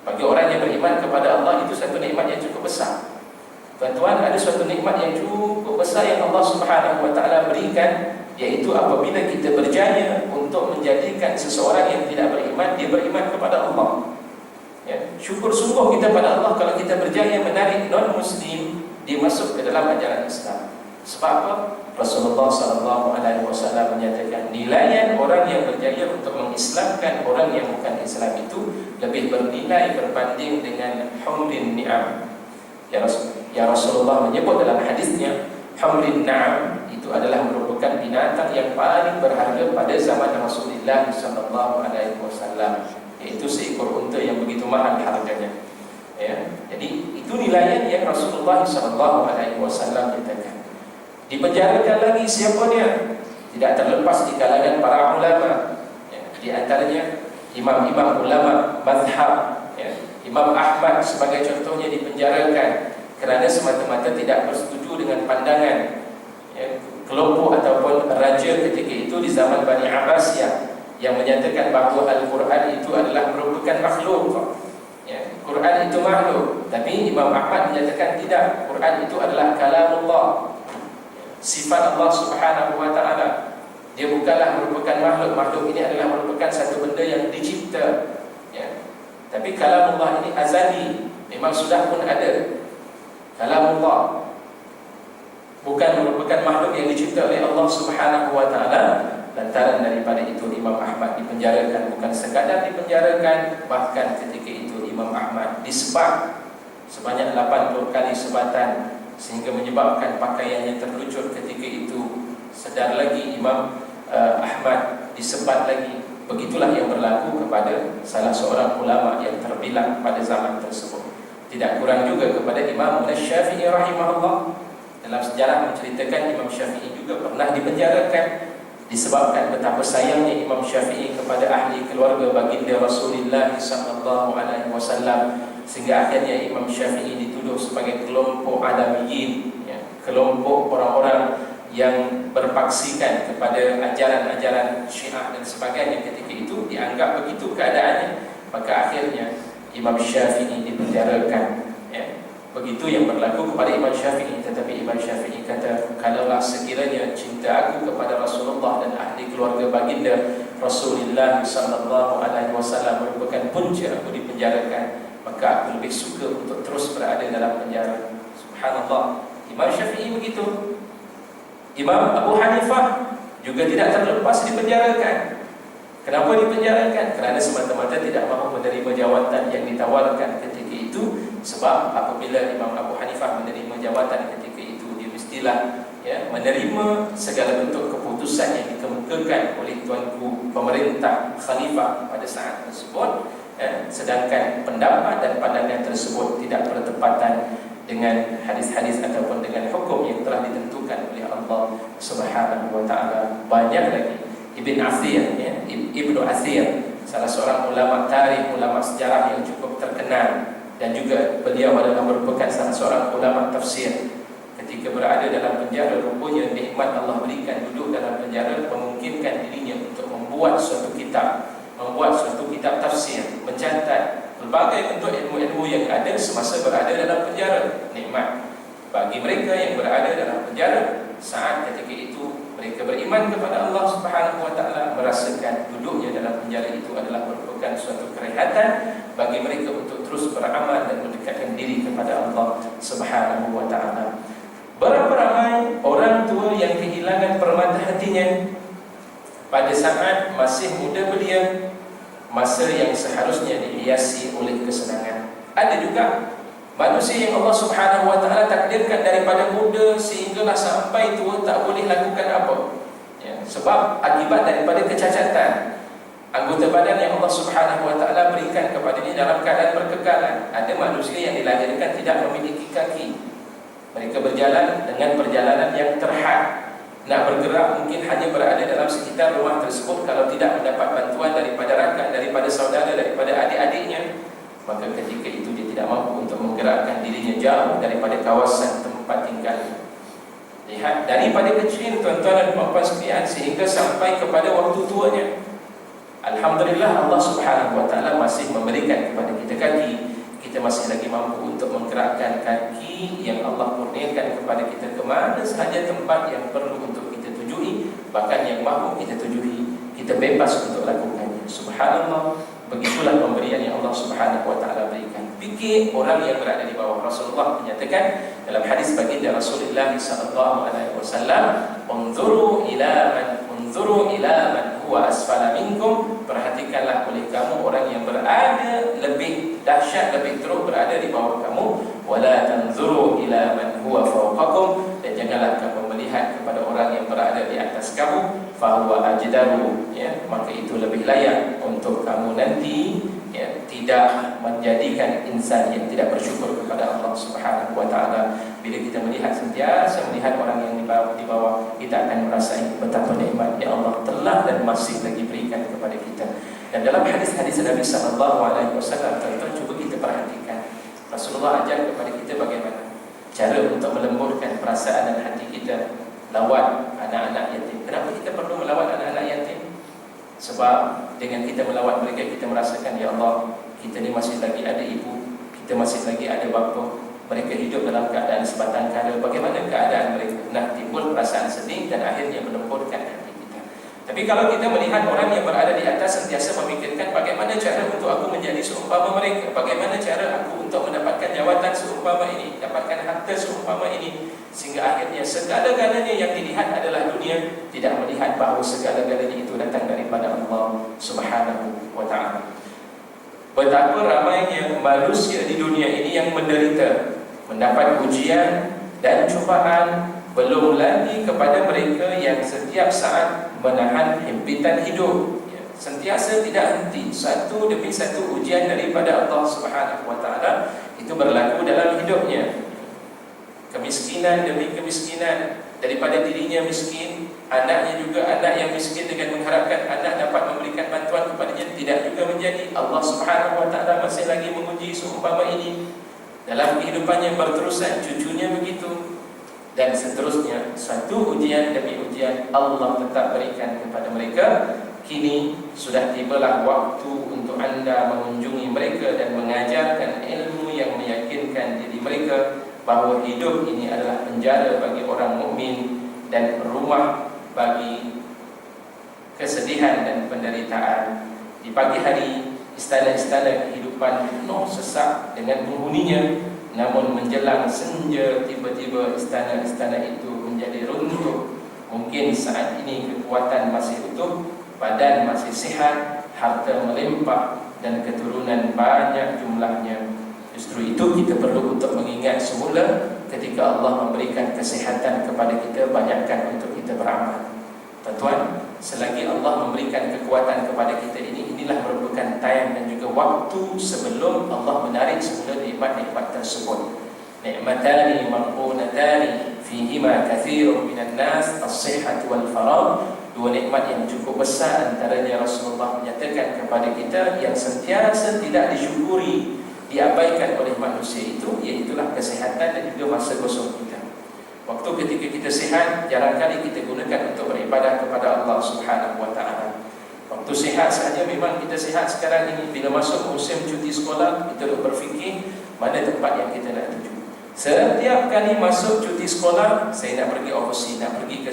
Bagi orang yang beriman kepada Allah, itu satu nikmat yang cukup besar. Tuan-tuan, ada suatu nikmat yang cukup besar yang Allah Subhanahu wa taala berikan, iaitu apabila kita berjaya untuk menjadikan seseorang yang tidak beriman, dia beriman kepada Allah. Ya, syukur sungguh kita pada Allah kalau kita berjaya menarik non-Muslim dia masuk ke dalam ajaran Islam. Sebab apa? Rasulullah SAW menyatakan nilaian orang yang berjaya untuk mengislamkan orang yang bukan Islam itu lebih bernilai berbanding dengan humrin ni'am. Ya Rasulullah menyebut dalam hadisnya, humrin ni'am itu adalah merupakan binatang yang paling berharga pada zaman Rasulullah SAW, iaitu seekor unta yang begitu mahal harganya. Ya, jadi itu nilaian yang Rasulullah SAW nyatakan. Dipenjarakan lagi siapa dia? Tidak terlepas di kalangan para ulama. Ya, di antaranya imam-imam ulama mazhab. Ya, Imam Ahmad sebagai contohnya dipenjarakan kerana semata-mata tidak bersetuju dengan pandangan kelompok ataupun raja ketika itu di zaman Bani Abbasiyah yang menyatakan bahawa Al-Quran itu adalah merupakan makhluk. Quran itu makhluk. Tapi Imam Ahmad menyatakan tidak, Quran itu adalah kalamullah, sifat Allah Subhanahu wa taala. Dia bukanlah merupakan makhluk. Makhluk ini adalah merupakan satu benda yang dicipta. Tapi kalamullah ini azali, memang sudah pun ada. Kalamullah bukan merupakan makhluk yang dicipta oleh Allah Subhanahu wa taala. Lantaran daripada itu Imam Ahmad dipenjarakan, bukan sekadar dipenjarakan, bahkan ketika itu Imam Ahmad disebat sebanyak 80 kali sebatan sehingga menyebabkan pakaiannya terlucur ketika itu. Sedar lagi Imam Ahmad disebat lagi. Begitulah yang berlaku kepada salah seorang ulama yang terbilang pada zaman tersebut. Tidak kurang juga kepada Imam Syafi'i rahimahullah. Dalam sejarah menceritakan Imam Syafi'i juga pernah dipenjarakan disebabkan betapa sayangnya Imam Syafi'i kepada ahli keluarga baginda Rasulullah SAW, sehingga akhirnya Imam Syafi'i dituduh sebagai kelompok adamiyin, kelompok orang-orang yang berpaksikan kepada ajaran-ajaran Syiah dan sebagainya. Ketika itu dianggap begitu keadaannya, maka akhirnya Imam Syafi'i dipenjarakan. Begitu yang berlaku kepada Imam Syafi'i. Tetapi Imam Syafi'i kata, kalaulah sekiranya cinta aku kepada Rasulullah dan ahli keluarga baginda Rasulullah SAW merupakan punca aku dipenjarakan, maka aku lebih suka untuk terus berada dalam penjara. Subhanallah, Imam Syafi'i begitu. Imam Abu Hanifah juga tidak terlepas dipenjarakan. Kenapa dipenjarakan? Kerana semata-mata tidak mahu menerima jawatan yang ditawarkan ketika itu. Sebab apabila Imam Abu Hanifah menerima jawatan ketika itu, dia mestilah menerima segala bentuk keputusan yang dikemukakan oleh tuanku pemerintah khalifah pada saat tersebut. Sedangkan pendapat dan pandangan tersebut tidak bertepatan dengan hadis-hadis ataupun dengan hukum yang telah ditentukan oleh Allah Subhanahu wa taala. Banyak lagi. Ibnu Athir, salah seorang ulama tarikh, ulama sejarah yang cukup terkenal, dan juga beliau adalah merupakan salah seorang ulama tafsir. Ketika berada dalam penjara, rupanya nikmat Allah berikan duduk dalam penjara memungkinkan dirinya untuk membuat suatu kitab tafsir, mencatat berbagai bentuk ilmu-ilmu yang ada semasa berada dalam penjara. Nikmat. bagi mereka yang berada dalam penjara saat ketika itu mereka beriman kepada Allah Subhanahu wa taala, merasakan duduknya dalam penjara itu adalah merupakan suatu kerehatan bagi mereka untuk terus beramal dan mendekatkan diri kepada Allah Subhanahu wa taala. Berapa ramai orang tua yang kehilangan permata hatinya pada saat masih muda belia, masa yang seharusnya dihiasi oleh kesenangan. Ada juga manusia yang Allah Subhanahu wa taala takdirkan daripada muda sehinggalah sampai tua tak boleh lakukan apa. Ya, sebab akibat daripada kecacatan anggota badan yang Allah Subhanahu wa taala berikan kepadanya dalam keadaan berkekalan. Ada manusia yang dilahirkan tidak memiliki kaki. Mereka berjalan dengan perjalanan yang terhad. Nak bergerak mungkin hanya berada dalam sekitar rumah tersebut kalau tidak mendapat bantuan daripada rakan, daripada saudara, daripada adik-adiknya. Maka ketika itu dia tidak mampu untuk menggerakkan dirinya jauh daripada kawasan tempat tinggalnya. Lihat, daripada kecil tuan-tuan dan puan-puan sekalian sehingga sampai kepada waktu tuanya, alhamdulillah Allah Subhanahu wa taala masih memberikan kepada kita kaki. Kita masih lagi mampu untuk menggerakkan kaki yang Allah kurniakan kepada kita ke mana sahaja tempat yang perlu untuk kita tujui, bahkan yang mahu kita tujui, kita bebas untuk lakukannya. Subhanallah, begitulah pemberian yang Allah Subhanahu wa taala berikan. Fikir orang yang berada di bawah. Rasulullah menyatakan dalam hadis baginda Rasulullah sallallahu alaihi wasallam, "Unzuru ila man huwa asfala minkum." Perhatikanlah oleh kamu orang yang berada lebih dahsyat, lebih teruk berada di bawah kamu. "Wala tanzuru ila man huwa fawqakum." Dan janganlah kamu melihat kepada orang yang berada di atas kamu. "Fahuwa ajdaru." Ya, maka itu lebih layak untuk kamu nanti ya, tidak menjadikan insan yang tidak bersyukur kepada Allah Subhanahu wa taala. Bila kita melihat sentiasa melihat orang yang di bawah, kita akan merasai betapa nikmat yang Allah telah dan masih lagi berikan kepada kita. Dan dalam hadis-hadis Nabi sallallahu alaihi wasallam, tuan-tuan cuba kita perhatikan, Rasulullah ajar kepada kita bagaimana cara untuk melembutkan perasaan dan hati kita lawat anak-anak yatim. Kenapa kita perlu melawat anak-anak yatim? Sebab dengan kita melawat mereka, kita merasakan, ya Allah, kita ni masih lagi ada ibu, kita masih lagi ada bapa, mereka hidup dalam keadaan sebatang kara. Bagaimana keadaan mereka? Nah, timbul perasaan sedih dan akhirnya melembutkan hati kita. Tapi kalau kita melihat orang yang berada di atas sentiasa memikirkan bagaimana cara untuk aku menjadi seumpama mereka, bagaimana cara aku untuk mendapatkan jawatan seumpama ini, dapatkan harta seumpama ini, sehingga akhirnya segala-galanya yang dilihat adalah dunia, tidak melihat bahawa segala-galanya itu datang daripada Allah Subhanahu wa ta'ala. Betapa ramainya manusia di dunia ini yang menderita, mendapat ujian dan cubaan, belum lagi kepada mereka yang setiap saat menahan himpitan hidup, sentiasa tidak henti, satu demi satu ujian daripada Allah Subhanahu wa ta'ala itu berlaku dalam hidupnya. Kemiskinan demi kemiskinan, daripada dirinya miskin, anaknya juga anak yang miskin, dengan mengharapkan anak dapat memberikan bantuan kepadanya, tidak juga menjadi. Allah Subhanahu wa ta'ala masih lagi menguji seumpama ini dalam kehidupannya berterusan, cucunya begitu, dan seterusnya. Satu ujian demi ujian Allah tetap berikan kepada mereka. Kini sudah tibalah waktu untuk anda mengunjungi mereka dan mengajarkan ilmu yang meyakinkan diri mereka bahawa hidup ini adalah penjara bagi orang mukmin dan rumah bagi kesedihan dan penderitaan. Di pagi hari, istana-istana kehidupan penuh sesak dengan penghuninya, namun menjelang senja tiba-tiba istana-istana itu menjadi runtuh. Mungkin saat ini kekuatan masih utuh, badan masih sihat, harta melimpah dan keturunan banyak jumlahnya. Justru itu kita perlu untuk mengingat semula ketika Allah memberikan kesihatan kepada kita, banyakkan untuk kita beramal. Tuan-tuan, selagi Allah memberikan kekuatan kepada kita ini, inilah merupakan time dan juga waktu sebelum Allah menarik semula nikmat-nikmat tersebut. Ni'matani marqunatani fihima kathirun minan nas, as-sihhat wal faragh. Dua nikmat yang cukup besar, antaranya Rasulullah menyatakan kepada kita yang sentiasa tidak disyukuri, diabaikan oleh manusia itu, iaitulah kesihatan dan juga masa kosong kita. Waktu ketika kita sihat, jarang kali kita gunakan untuk beribadah kepada Allah Subhanahu wa ta'ala. Waktu sihat sahaja, memang kita sihat sekarang ini. Bila masuk musim cuti sekolah, kita berfikir mana tempat yang kita nak tuju. Setiap kali masuk cuti sekolah, saya nak pergi overseas, nak pergi ke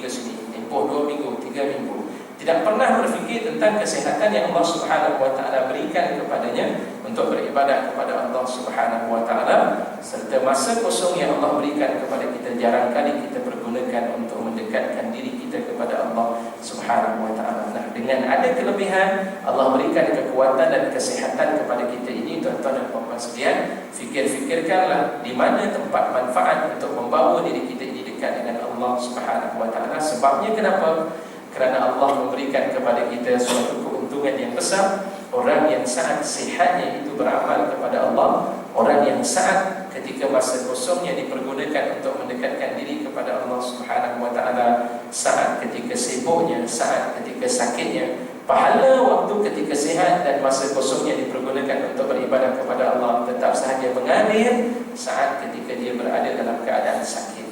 sini, tempoh 2 minggu, 3 minggu. Tidak pernah berfikir tentang kesihatan yang Allah Subhanahu wa taala berikan kepadanya untuk beribadah kepada Allah Subhanahu wa taala, serta masa kosong yang Allah berikan kepada kita jarang kali kita pergunakan untuk mendekatkan diri kita kepada Allah Subhanahu wa taala. Nah, dengan ada kelebihan Allah berikan kekuatan dan kesihatan kepada kita ini, tuan-tuan dan puan-puan sekalian, fikirkanlah di mana tempat manfaat untuk membawa diri kita ini dekat dengan Allah Subhanahu wa taala. Sebabnya kenapa? Kerana Allah memberikan kepada kita suatu keuntungan yang besar. Orang yang saat sihatnya itu beramal kepada Allah, orang yang saat ketika masa kosongnya dipergunakan untuk mendekatkan diri kepada Allah Subhanahu wa taala, saat ketika sibuknya, saat ketika sakitnya, pahala waktu ketika sihat dan masa kosongnya dipergunakan untuk beribadah kepada Allah tetap sahaja mengalir saat ketika dia berada dalam keadaan sakit.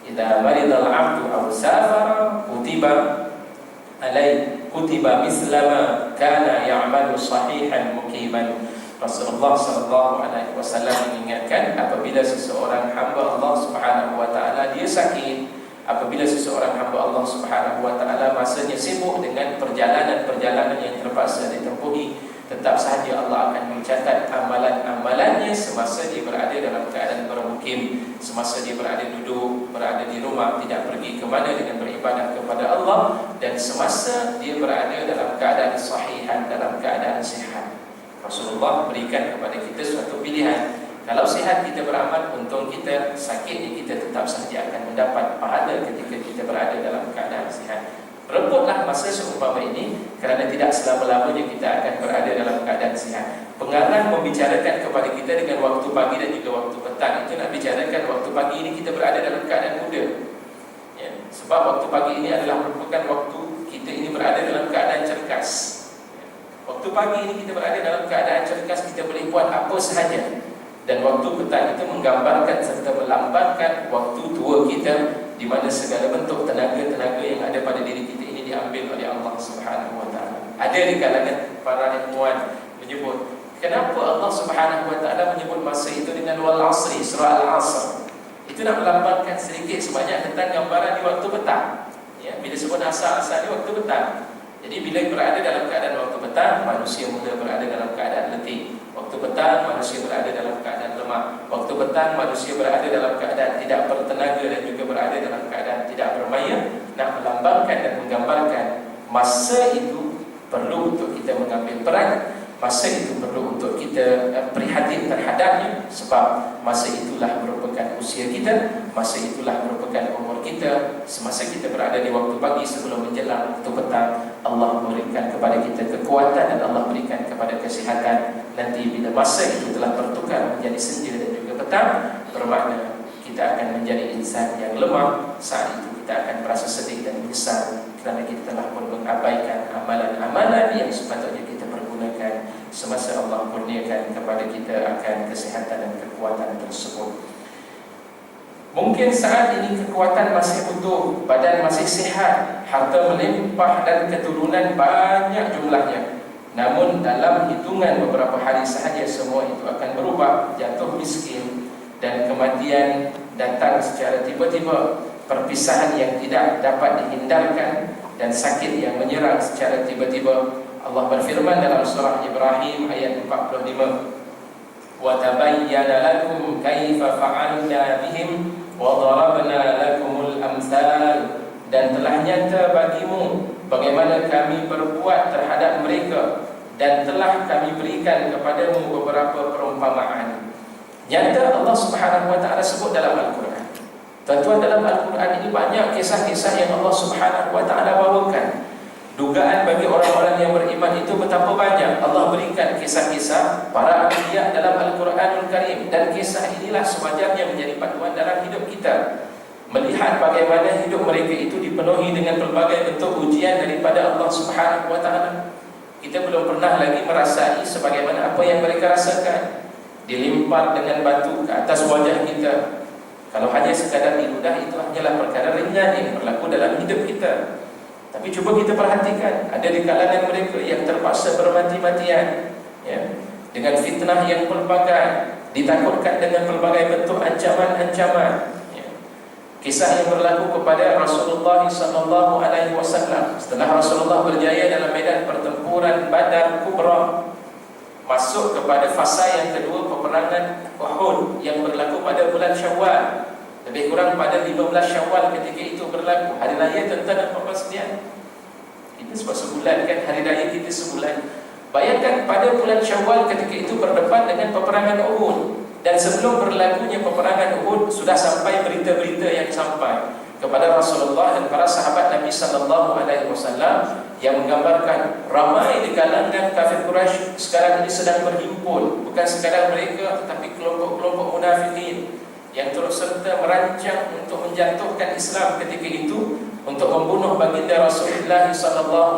Idza maridal 'abdu aw safara kutiba mislama kana ya'malu sahihan muqiman. Rasulullah sallallahu alaihi wasallam mengingatkan, apabila seseorang hamba Allah Subhanahu wa taala dia sakit, apabila seseorang hamba Allah Subhanahu wa taala masanya sibuk dengan perjalanan yang terpaksa ditempuhi, tetap sahaja Allah akan mencatat amalan-amalannya semasa dia berada dalam keadaan bermukim, semasa dia berada di rumah, tidak pergi ke mana dengan beribadah kepada Allah, dan semasa dia berada dalam keadaan sahihan, dalam keadaan sihat. Rasulullah berikan kepada kita suatu pilihan. Kalau sihat kita beramal, untung kita; sakitnya kita tetap sahaja akan mendapat pahala ketika kita berada dalam keadaan sihat. Rebutlah masa seumpama ini, kerana tidak selama-lamanya kita akan berada dalam keadaan sihat. Pengarang membicarakan kepada kita dengan waktu pagi dan juga waktu petang. Itu nak bicarakan waktu pagi ini kita berada dalam keadaan muda, ya. Sebab waktu pagi ini adalah merupakan waktu kita ini berada dalam keadaan cergas, ya. Waktu pagi ini kita berada dalam keadaan cergas, kita boleh buat apa sahaja. Dan waktu petang itu menggambarkan serta melambangkan waktu tua kita, di mana segala bentuk tenaga-tenaga yang ada pada diri kita ini diambil oleh Allah Subhanahu wa taala. Ada di kalangan para ilmuwan menyebut, kenapa Allah Subhanahu wa taala menyebut masa itu dengan wal asri, surah Al-Asr. Itu nak melambangkan sedikit sebanyak tentang gambaran di waktu petang, ya. Bila sebut asar ni waktu petang. Jadi bila berada dalam keadaan waktu petang, manusia mula berada dalam keadaan letih. Waktu petang manusia berada dalam keadaan lemah. Waktu petang manusia berada dalam keadaan tidak bertenaga dan juga berada dalam keadaan tidak bermaya. Nak melambangkan dan menggambarkan masa itu perlu untuk kita mengambil peran. Masa itu perlu untuk kita prihatin terhadapnya, sebab masa itulah merupakan usia kita, masa itulah merupakan umur kita. Semasa kita berada di waktu pagi sebelum menjelang waktu petang, Allah memberikan kepada kita kekuatan dan Allah berikan kepada kesihatan. Nanti bila masa itu telah bertukar menjadi senja dan juga petang, bermakna kita akan menjadi insan yang lemah. Saat itu kita akan merasa sedih dan menyesal kerana kita telah pun mengabaikan amalan-amalan yang sepatutnya kita pergunakan semasa Allah kurniakan kepada kita akan kesihatan dan kekuatan tersebut. Mungkin saat ini kekuatan masih utuh, badan masih sihat, harta melimpah dan keturunan banyak jumlahnya. Namun dalam hitungan beberapa hari sahaja semua itu akan berubah, jatuh miskin dan kematian datang secara tiba-tiba, perpisahan yang tidak dapat dihindarkan dan sakit yang menyerang secara tiba-tiba. Allah berfirman dalam surah Ibrahim ayat 45, "Wa tabayyana lakum kaifa fa'alna bihim wa darabna lakumul amsal." Dan telah nyata bagimu bagaimana kami berbuat terhadap mereka, dan telah kami berikan kepadamu beberapa perumpamaan. Nyata Allah Subhanahu wa taala sebut dalam Al-Quran. Tuan-tuan, dalam Al-Quran ini banyak kisah-kisah yang Allah Subhanahu wa taala bawakan. Dugaan bagi orang-orang yang beriman itu betapa banyak Allah berikan kisah-kisah para anbiya dalam Al-Quranul Karim. Dan kisah inilah sewajarnya menjadi panduan dalam hidup kita. Melihat bagaimana hidup mereka itu dipenuhi dengan pelbagai bentuk ujian daripada Allah Subhanahu wa taala. Kita belum pernah lagi merasai sebagaimana apa yang mereka rasakan. Dilempar dengan batu ke atas wajah kita. Kalau hanya sekadar diludah, itu hanyalah perkara ringan yang berlaku dalam hidup kita. Tapi cuba kita perhatikan, ada di kalangan mereka yang terpaksa bermati-matian, ya, dengan fitnah yang pelbagai, ditakutkan dengan pelbagai bentuk ancaman-ancaman. Kisah yang berlaku kepada Rasulullah SAW setelah Rasulullah berjaya dalam medan pertempuran Badar Kubra, masuk kepada fasa yang kedua peperangan Uhud yang berlaku pada bulan Syawal. Lebih kurang pada 15 Syawal ketika itu berlaku. Hari raya tuan-tuan dan puan-puan sekalian, kita sebab sebulan kan, hari raya kita sebulan. Bayangkan pada bulan Syawal ketika itu berdepan dengan peperangan Uhud. Dan sebelum berlakunya peperangan Uhud, sudah sampai berita-berita yang sampai kepada Rasulullah dan para sahabat Nabi SAW yang menggambarkan ramai di kalangan kafir Quraisy sekarang ini sedang berhimpun. Bukan sekadar mereka, tetapi kelompok-kelompok munafikin yang turut serta merancang untuk menjatuhkan Islam ketika itu, untuk membunuh baginda Rasulullah SAW.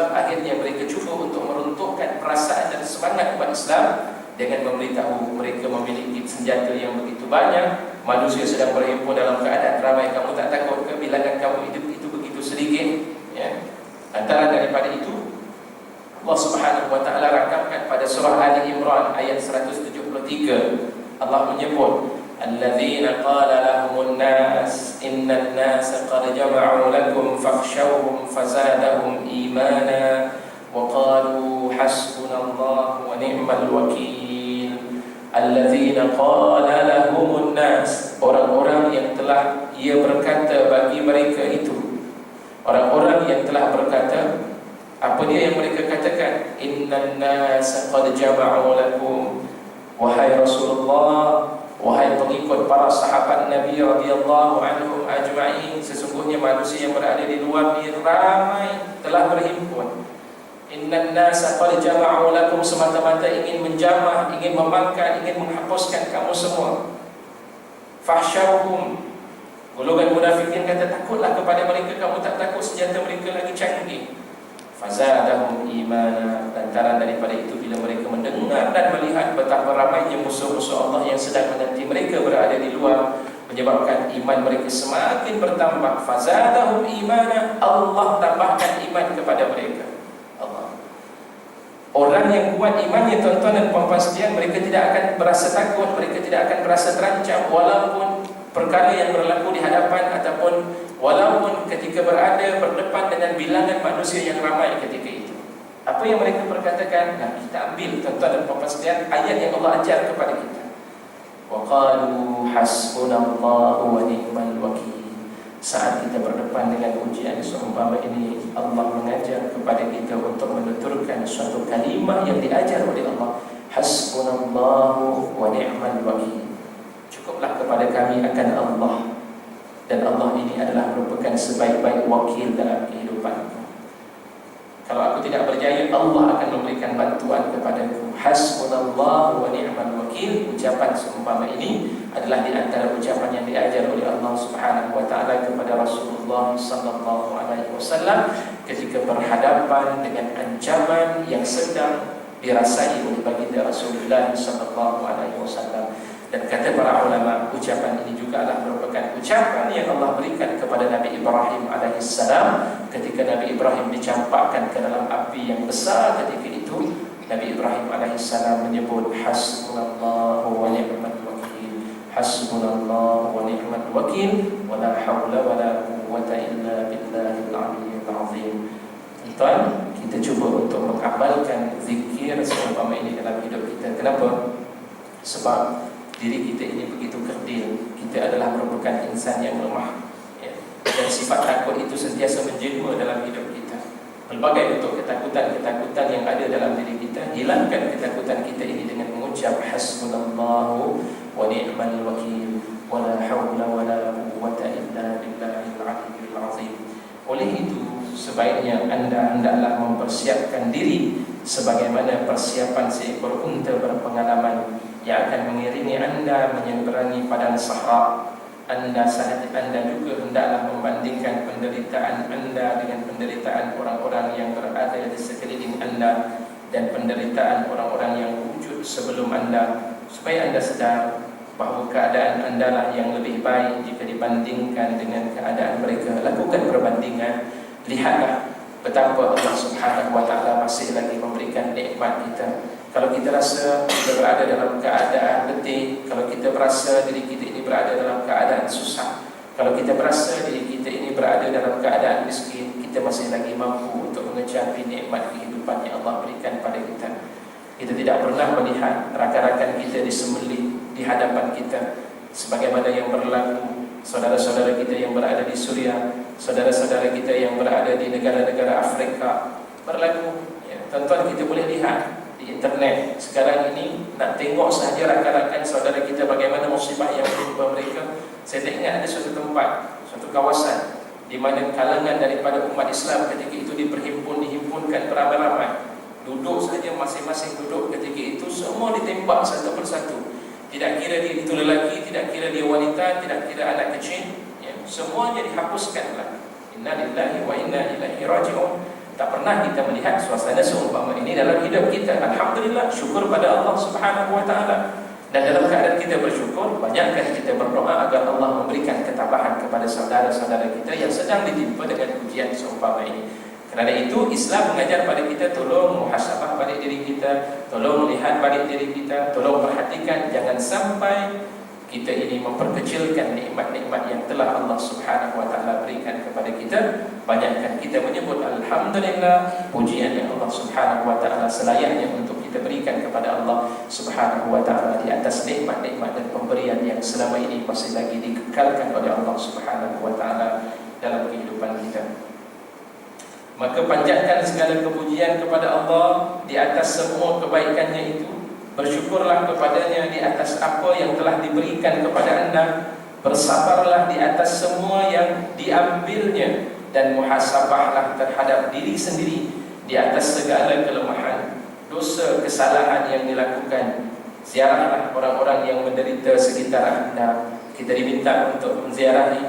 Akhirnya mereka cuba untuk meruntuhkan perasaan dan semangat umat Islam dengan memberitahu mereka memiliki senjata yang begitu banyak, manusia sedang berhimpun dalam keadaan ramai. Kamu tak takut ke bilangan kamu hidup itu begitu sedikit? Ya. Antara daripada itu, Allah Subhanahu wa taala rakamkan pada surah Ali Imran ayat 173. Allah menyebut, alladzina qala lahumun nas innan nasa qad jama'u lakum fakhshawhum fazadahum imana wa qalu hasbunallahu wa ni'mal wakil. Alladzina qala lahumun nas, orang-orang yang telah ia berkata bagi mereka itu, orang-orang yang telah berkata, apa dia yang mereka katakan? Innan nasa qad jama'u lakum, wahai Rasulullah, wahai pengikut para sahabat Nabi radhiyallahu anhum ajma'in, sesungguhnya manusia yang berada di luar ni ramai telah berhimpun. Innan nasa qad jama'u lakum, semata-mata ingin menjamah, ingin memakan, ingin menghapuskan kamu semua. Fahsyauhum, golongan munafikin kata, takutlah kepada mereka, kamu tak takut senjata mereka lagi canggih. Fazadahum imana, lantaran daripada itu bila mereka mendengar dan melihat betapa ramainya musuh-musuh Allah yang sedang menanti mereka berada di luar, menyebabkan iman mereka semakin bertambah. Fazadahum imana, Allah tambahkan iman kepada mereka. Orang yang kuat imannya, tuan-tuan dan puan-puan sekalian, mereka tidak akan berasa takut, mereka tidak akan berasa terancam walaupun perkara yang berlaku di hadapan, ataupun walaupun ketika berdepan dengan bilangan manusia yang ramai ketika itu. Apa yang mereka perkatakan? Nah, kita ambil, tuan-tuan dan puan-puan sekalian, ayat yang Allah ajar kepada kita. Wa qalu hasbunallahu wa ni'mal wakil. Saat kita berdepan dengan ujian seumpama ini, Allah mengajar kepada kita untuk menuturkan suatu kalimah yang diajar oleh Allah, hasbunallahu wa ni'mal wakil. Cukuplah kepada kami akan Allah, dan Allah ini adalah merupakan sebaik-baik wakil dalam kehidupanku. Kalau aku tidak berjaya, Allah akan memberikan bantuan kepadaku. Hasbunallahu wa ni'mal wakil. Ucapan seumpama ini adalah di antara ucapan yang diajar oleh Allah Subhanahu wa taala kepada Rasulullah sallallahu alaihi wasallam ketika berhadapan dengan ancaman yang sedang dirasai oleh baginda Rasulullah sallallahu alaihi wasallam. Dan kata para ulama, ucapan ini juga adalah merupakan ucapan yang Allah berikan kepada Nabi Ibrahim alaihissalam ketika Nabi Ibrahim dicampakkan ke dalam api yang besar. Ketika itu Nabi Ibrahim alaihissalam menyebut hasbunallahu wa ni'mal wakil, hasbunallahu wa ni'mal wakil, wa la hawla wa la quwwata illa billahil aliyyil azim. Tuan, kita cuba untuk mengamalkan zikir seumpama ini dalam hidup kita. Kenapa? Sebab diri kita ini begitu kerdil. Kita adalah merupakan insan yang lemah, ya. Dan sifat takut itu sentiasa menjelma dalam hidup kita. Pelbagai bentuk ketakutan-ketakutan yang ada dalam diri kita, hilangkan ketakutan kita ini dengan mengucap hasbunallahu wa ni'mal wakil, wa la hawla wa la quwwata illa billahil aliyyil azim. Oleh itu, sebaiknya anda hendaklah mempersiapkan diri sebagaimana persiapan seekor unta berpengalaman yang akan mengiringi anda menyeberangi padang sahara. Anda juga hendaklah membandingkan penderitaan anda dengan penderitaan orang-orang yang berada di sekeliling anda dan penderitaan orang-orang yang wujud sebelum anda, supaya anda sedar bahawa keadaan anda lah yang lebih baik jika dibandingkan dengan keadaan mereka. Lakukan perbandingan, lihatlah betapa Allah Subhanahu wa taala masih lagi memberikan nikmat kita. Kalau kita rasa kita berada dalam keadaan letih, kalau kita merasa diri kita ini berada dalam keadaan susah, kalau kita merasa diri kita ini berada dalam keadaan miskin, kita masih lagi mampu untuk mengecapi nikmat kehidupan yang Allah berikan pada kita. Kita tidak pernah melihat rakan-rakan kita disembelih di hadapan kita, sebagaimana yang berlaku saudara-saudara kita yang berada di Suriah, saudara-saudara kita yang berada di negara-negara Afrika berlaku. Tuan-tuan, kita boleh lihat di internet sekarang ini, nak tengok sahaja rakan-rakan saudara kita bagaimana musibah yang menimpa mereka. Saya tak ingat ada suatu tempat, suatu kawasan di mana kalangan daripada umat Islam ketika itu dihimpunkan beramai-ramai, duduk saja masing-masing duduk ketika itu, semua ditembak satu persatu. Tidak kira dia itu lelaki, tidak kira dia wanita, tidak kira anak kecil, semuanya dihapuskanlah. Inna lillahi wa inna ilaihi raji'un. Tak pernah kita melihat suasana seumpama ini dalam hidup kita. Alhamdulillah, syukur pada Allah Subhanahu wa ta'ala. Dan dalam keadaan kita bersyukur, banyakkan kita berdoa agar Allah memberikan ketabahan kepada saudara-saudara kita yang sedang ditimpa dengan ujian seumpama ini. Kerana itu Islam mengajar pada kita, tolong muhasabah balik diri kita, tolong melihat balik diri kita, tolong perhatikan jangan sampai kita ini memperkecilkan nikmat-nikmat yang telah Allah Subhanahu wa ta'ala berikan kepada kita. Banyakkan kita menyebut alhamdulillah, pujian yang Allah Subhanahu wa ta'ala selayaknya untuk kita berikan kepada Allah Subhanahu wa ta'ala di atas nikmat-nikmat dan pemberian yang selama ini masih lagi dikekalkan oleh Allah Subhanahu wa ta'ala dalam kehidupan kita. Maka panjatkan segala kepujian kepada Allah di atas semua kebaikannya itu. Bersyukurlah kepadanya di atas apa yang telah diberikan kepada anda. Bersabarlah di atas semua yang diambilnya. Dan muhasabahlah terhadap diri sendiri di atas segala kelemahan, dosa, kesalahan yang dilakukan. Ziarahlah orang-orang yang menderita sekitar anda. Kita diminta untuk menziarahi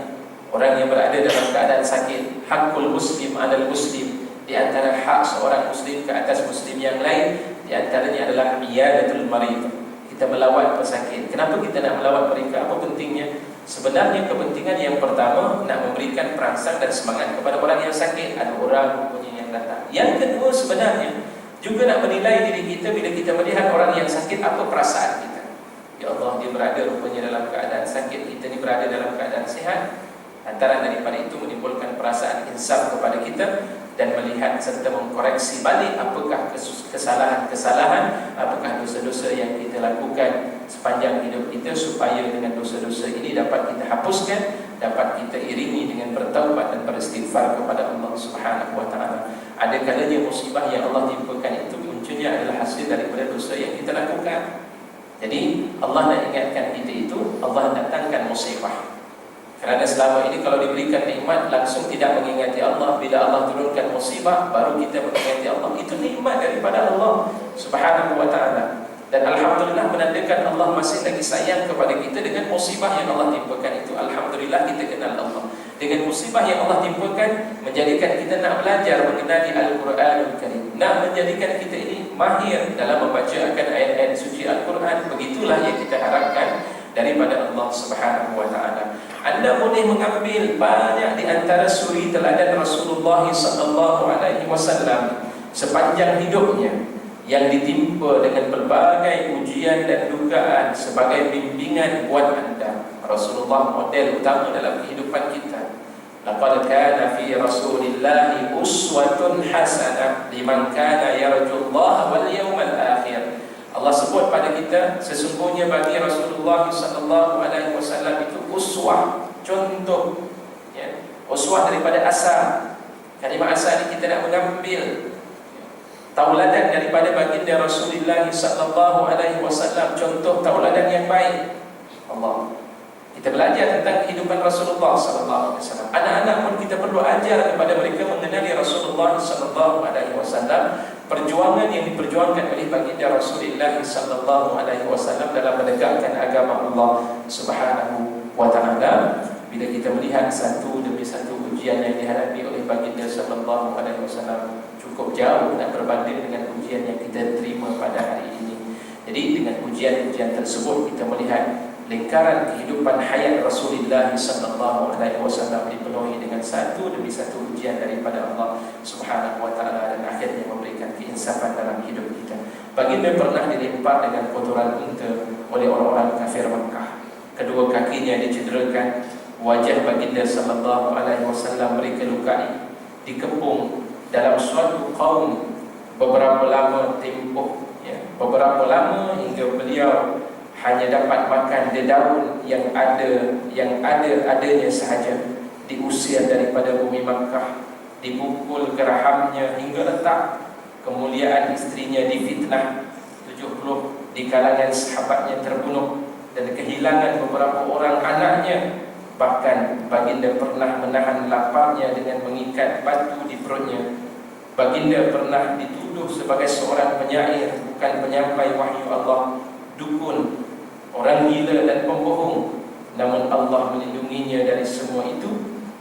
orang yang berada dalam keadaan sakit. Hakul muslim alal muslim. Di antara hak seorang muslim ke atas muslim yang lain, di antaranya adalah iyadatul marid. Kita melawat pesakit. Kenapa kita nak melawat mereka? Apa pentingnya? Sebenarnya kepentingan yang pertama, nak memberikan perangsang dan semangat kepada orang yang sakit. Ada orang rupanya yang datang. Yang kedua, sebenarnya juga nak menilai diri kita bila kita melihat orang yang sakit, apa perasaan kita. Ya Allah, dia berada rupanya dalam keadaan sakit, kita ni berada dalam keadaan sihat. Antara daripada itu menimbulkan perasaan insaf kepada kita dan melihat serta mengkoreksi balik apakah kesalahan-kesalahan, apakah dosa-dosa yang kita lakukan sepanjang hidup kita, supaya dengan dosa-dosa ini dapat kita hapuskan, dapat kita iringi dengan bertaubat dan beristighfar kepada Allah Subhanahu wa ta'ala. Ada kalanya musibah yang Allah timpakan itu munculnya adalah hasil daripada dosa yang kita lakukan. Jadi Allah nak ingatkan kita itu, Allah datangkan musibah. Kerana selama ini kalau diberikan nikmat langsung tidak mengingati Allah. Bila Allah turunkan musibah baru kita mengingati Allah. Itu nikmat daripada Allah Subhanahu wa ta'ala. Dan alhamdulillah menandakan Allah masih lagi sayang kepada kita dengan musibah yang Allah timpakan itu. Alhamdulillah kita kenal Allah. Dengan musibah yang Allah timpakan menjadikan kita nak belajar mengenali Al-Quranul Karim, nak menjadikan kita ini mahir dalam membaca akan ayat-ayat suci Al-Quran. Begitulah yang kita harapkan daripada Allah Subhanahu wa ta'ala. Anda boleh mengambil banyak di antara suri teladan Rasulullah sallallahu alaihi wasallam sepanjang hidupnya yang ditimpa dengan berbagai ujian dan dugaan sebagai bimbingan buat anda. Rasulullah model utama dalam kehidupan kita. Laqad kana fi Rasulillahi uswatun hasanah liman kana yarjullaha wal yawmal akhir. Allah sebut pada kita, sesungguhnya bagi Rasulullah sallallahu alaihi wasallam itu uswah, contoh, ya. Uswah daripada asal. Kalimah asal ini kita nak mengambil tauladan daripada baginda Rasulullah sallallahu alaihi wasallam, contoh tauladan yang baik. Allah. Kita belajar tentang kehidupan Rasulullah sallallahu alaihi wasallam. Anak-anak pun kita perlu ajar kepada mereka mengenali Rasulullah sallallahu alaihi wasallam, perjuangan yang diperjuangkan oleh baginda Rasulullah sallallahu alaihi wasallam dalam menegakkan agama Allah Subhanahu wa ta'ala. Bila kita melihat satu demi satu ujian yang dihadapi oleh baginda sallallahu alaihi wasallam, cukup jauh nak berbanding dengan ujian yang kita terima pada hari ini. Jadi dengan ujian-ujian tersebut kita melihat lingkaran kehidupan hayat Rasulullah sallallahu alaihi wasallam dipenuhi dengan satu demi satu ujian daripada Allah Subhanahu wa ta'ala, dan akhirnya memberikan keinsafan dalam hidup kita. Baginda pernah dilempar dengan kotoran unta oleh orang-orang kafir Makkah. Kedua kakinya dicederakan, wajah baginda sallallahu alaihi wasallam mereka lukai, dikepung dalam suatu kaum beberapa lama tempoh, beberapa lama hingga beliau hanya dapat makan dedaun yang adanya sahaja, diusir daripada bumi Makkah, dipukul gerahamnya hingga retak, kemuliaan isterinya difitnah, 70 di kalangan sahabatnya terbunuh, dan kehilangan beberapa orang anaknya. Bahkan baginda pernah menahan laparnya dengan mengikat batu di perutnya. Baginda pernah dituduh sebagai seorang penyair, bukan penyampai wahyu Allah, dukun, orang gila dan pembohong. Namun Allah melindunginya dari semua itu,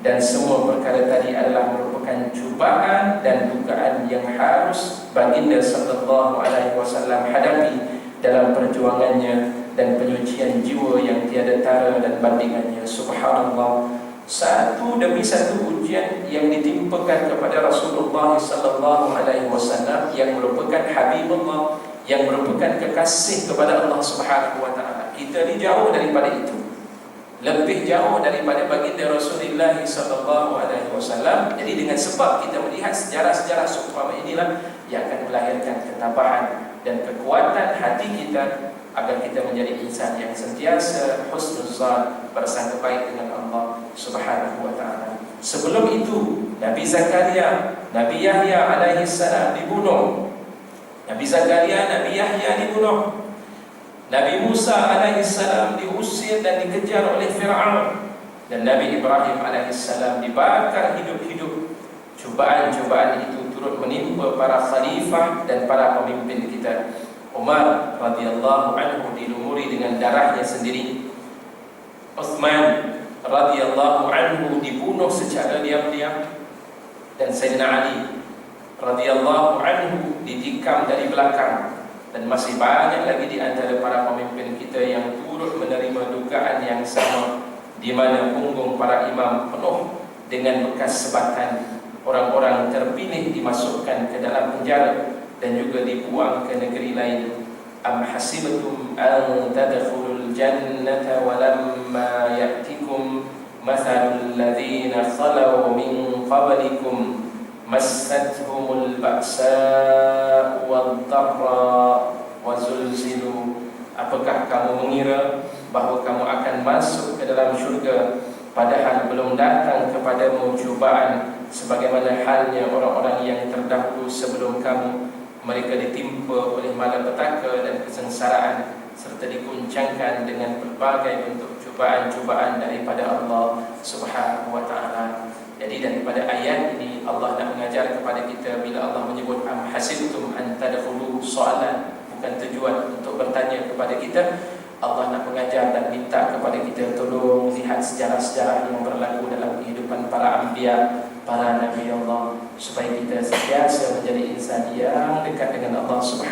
dan semua perkara tadi adalah merupakan cubaan dan dugaan yang harus baginda sallallahu alaihi wasallam hadapi dalam perjuangannya dan penyucian jiwa yang tiada tara dan bandingannya. Subhanallah, satu demi satu ujian yang ditimpakan kepada Rasulullah sallallahu alaihi wasallam yang merupakan Habibullah, yang merupakan kekasih kepada Allah Subhanahu wa taala. Kita dijauh daripada itu, lebih jauh daripada baginda Rasulullah sallallahu alaihi wasallam. Jadi dengan sebab kita melihat sejarah-sejarah seumpama inilah yang akan melahirkan ketabahan dan kekuatan hati kita agar kita menjadi insan yang sentiasa husnuzan, bersangka baik dengan Allah Subhanahu wa taala. Sebelum itu, Nabi Zakaria, Nabi Yahya alaihi salam dibunuh. Nabi Zakaria, Nabi Yahya dibunuh. Nabi Musa alaihi salam diusir dan dikejar oleh Fir'aun, dan Nabi Ibrahim alaihi salam dibakar hidup-hidup. Cubaan-cubaan itu turut menimpa para khalifah dan para pemimpin kita. Umar radhiyallahu anhu dilumuri dengan darahnya sendiri. Uthman radhiyallahu anhu dibunuh secara diam-diam, dan Sayyidina Ali radhiyallahu anhu ditikam dari belakang. Dan masih banyak lagi di antara para pemimpin kita yang turut menerima dugaan yang sama, di mana punggung para imam penuh dengan bekas sebatan. Orang-orang terpilih dimasukkan ke dalam penjara dan juga dibuang ke negeri lain. Am hasibtum an tadkhulul jannata wa lamma ya'tikum mathalul ladzina khalau min qablikum massathumul ba'sa'u wad-dharra wa zulzilu. Apakah kamu mengira bahawa kamu akan masuk ke dalam syurga padahal belum datang kepadamu cubaan sebagaimana halnya orang-orang yang terdahulu sebelum kamu? Mereka ditimpa oleh malapetaka dan kesengsaraan serta diguncangkan dengan berbagai bentuk cubaan-cubaan daripada Allah Subhanahu wa taala. Jadi daripada ayat ini Allah nak mengajar kepada kita, bila Allah menyebut am hasibtum an tadkhulu, soalan, bukan tujuan untuk bertanya kepada kita. Allah nak mengajar dan minta kepada kita tolong lihat sejarah-sejarah yang berlaku dalam kehidupan para anbiya, para nabi Allah, supaya kita sentiasa menjadi insan yang dekat dengan Allah Subhanahu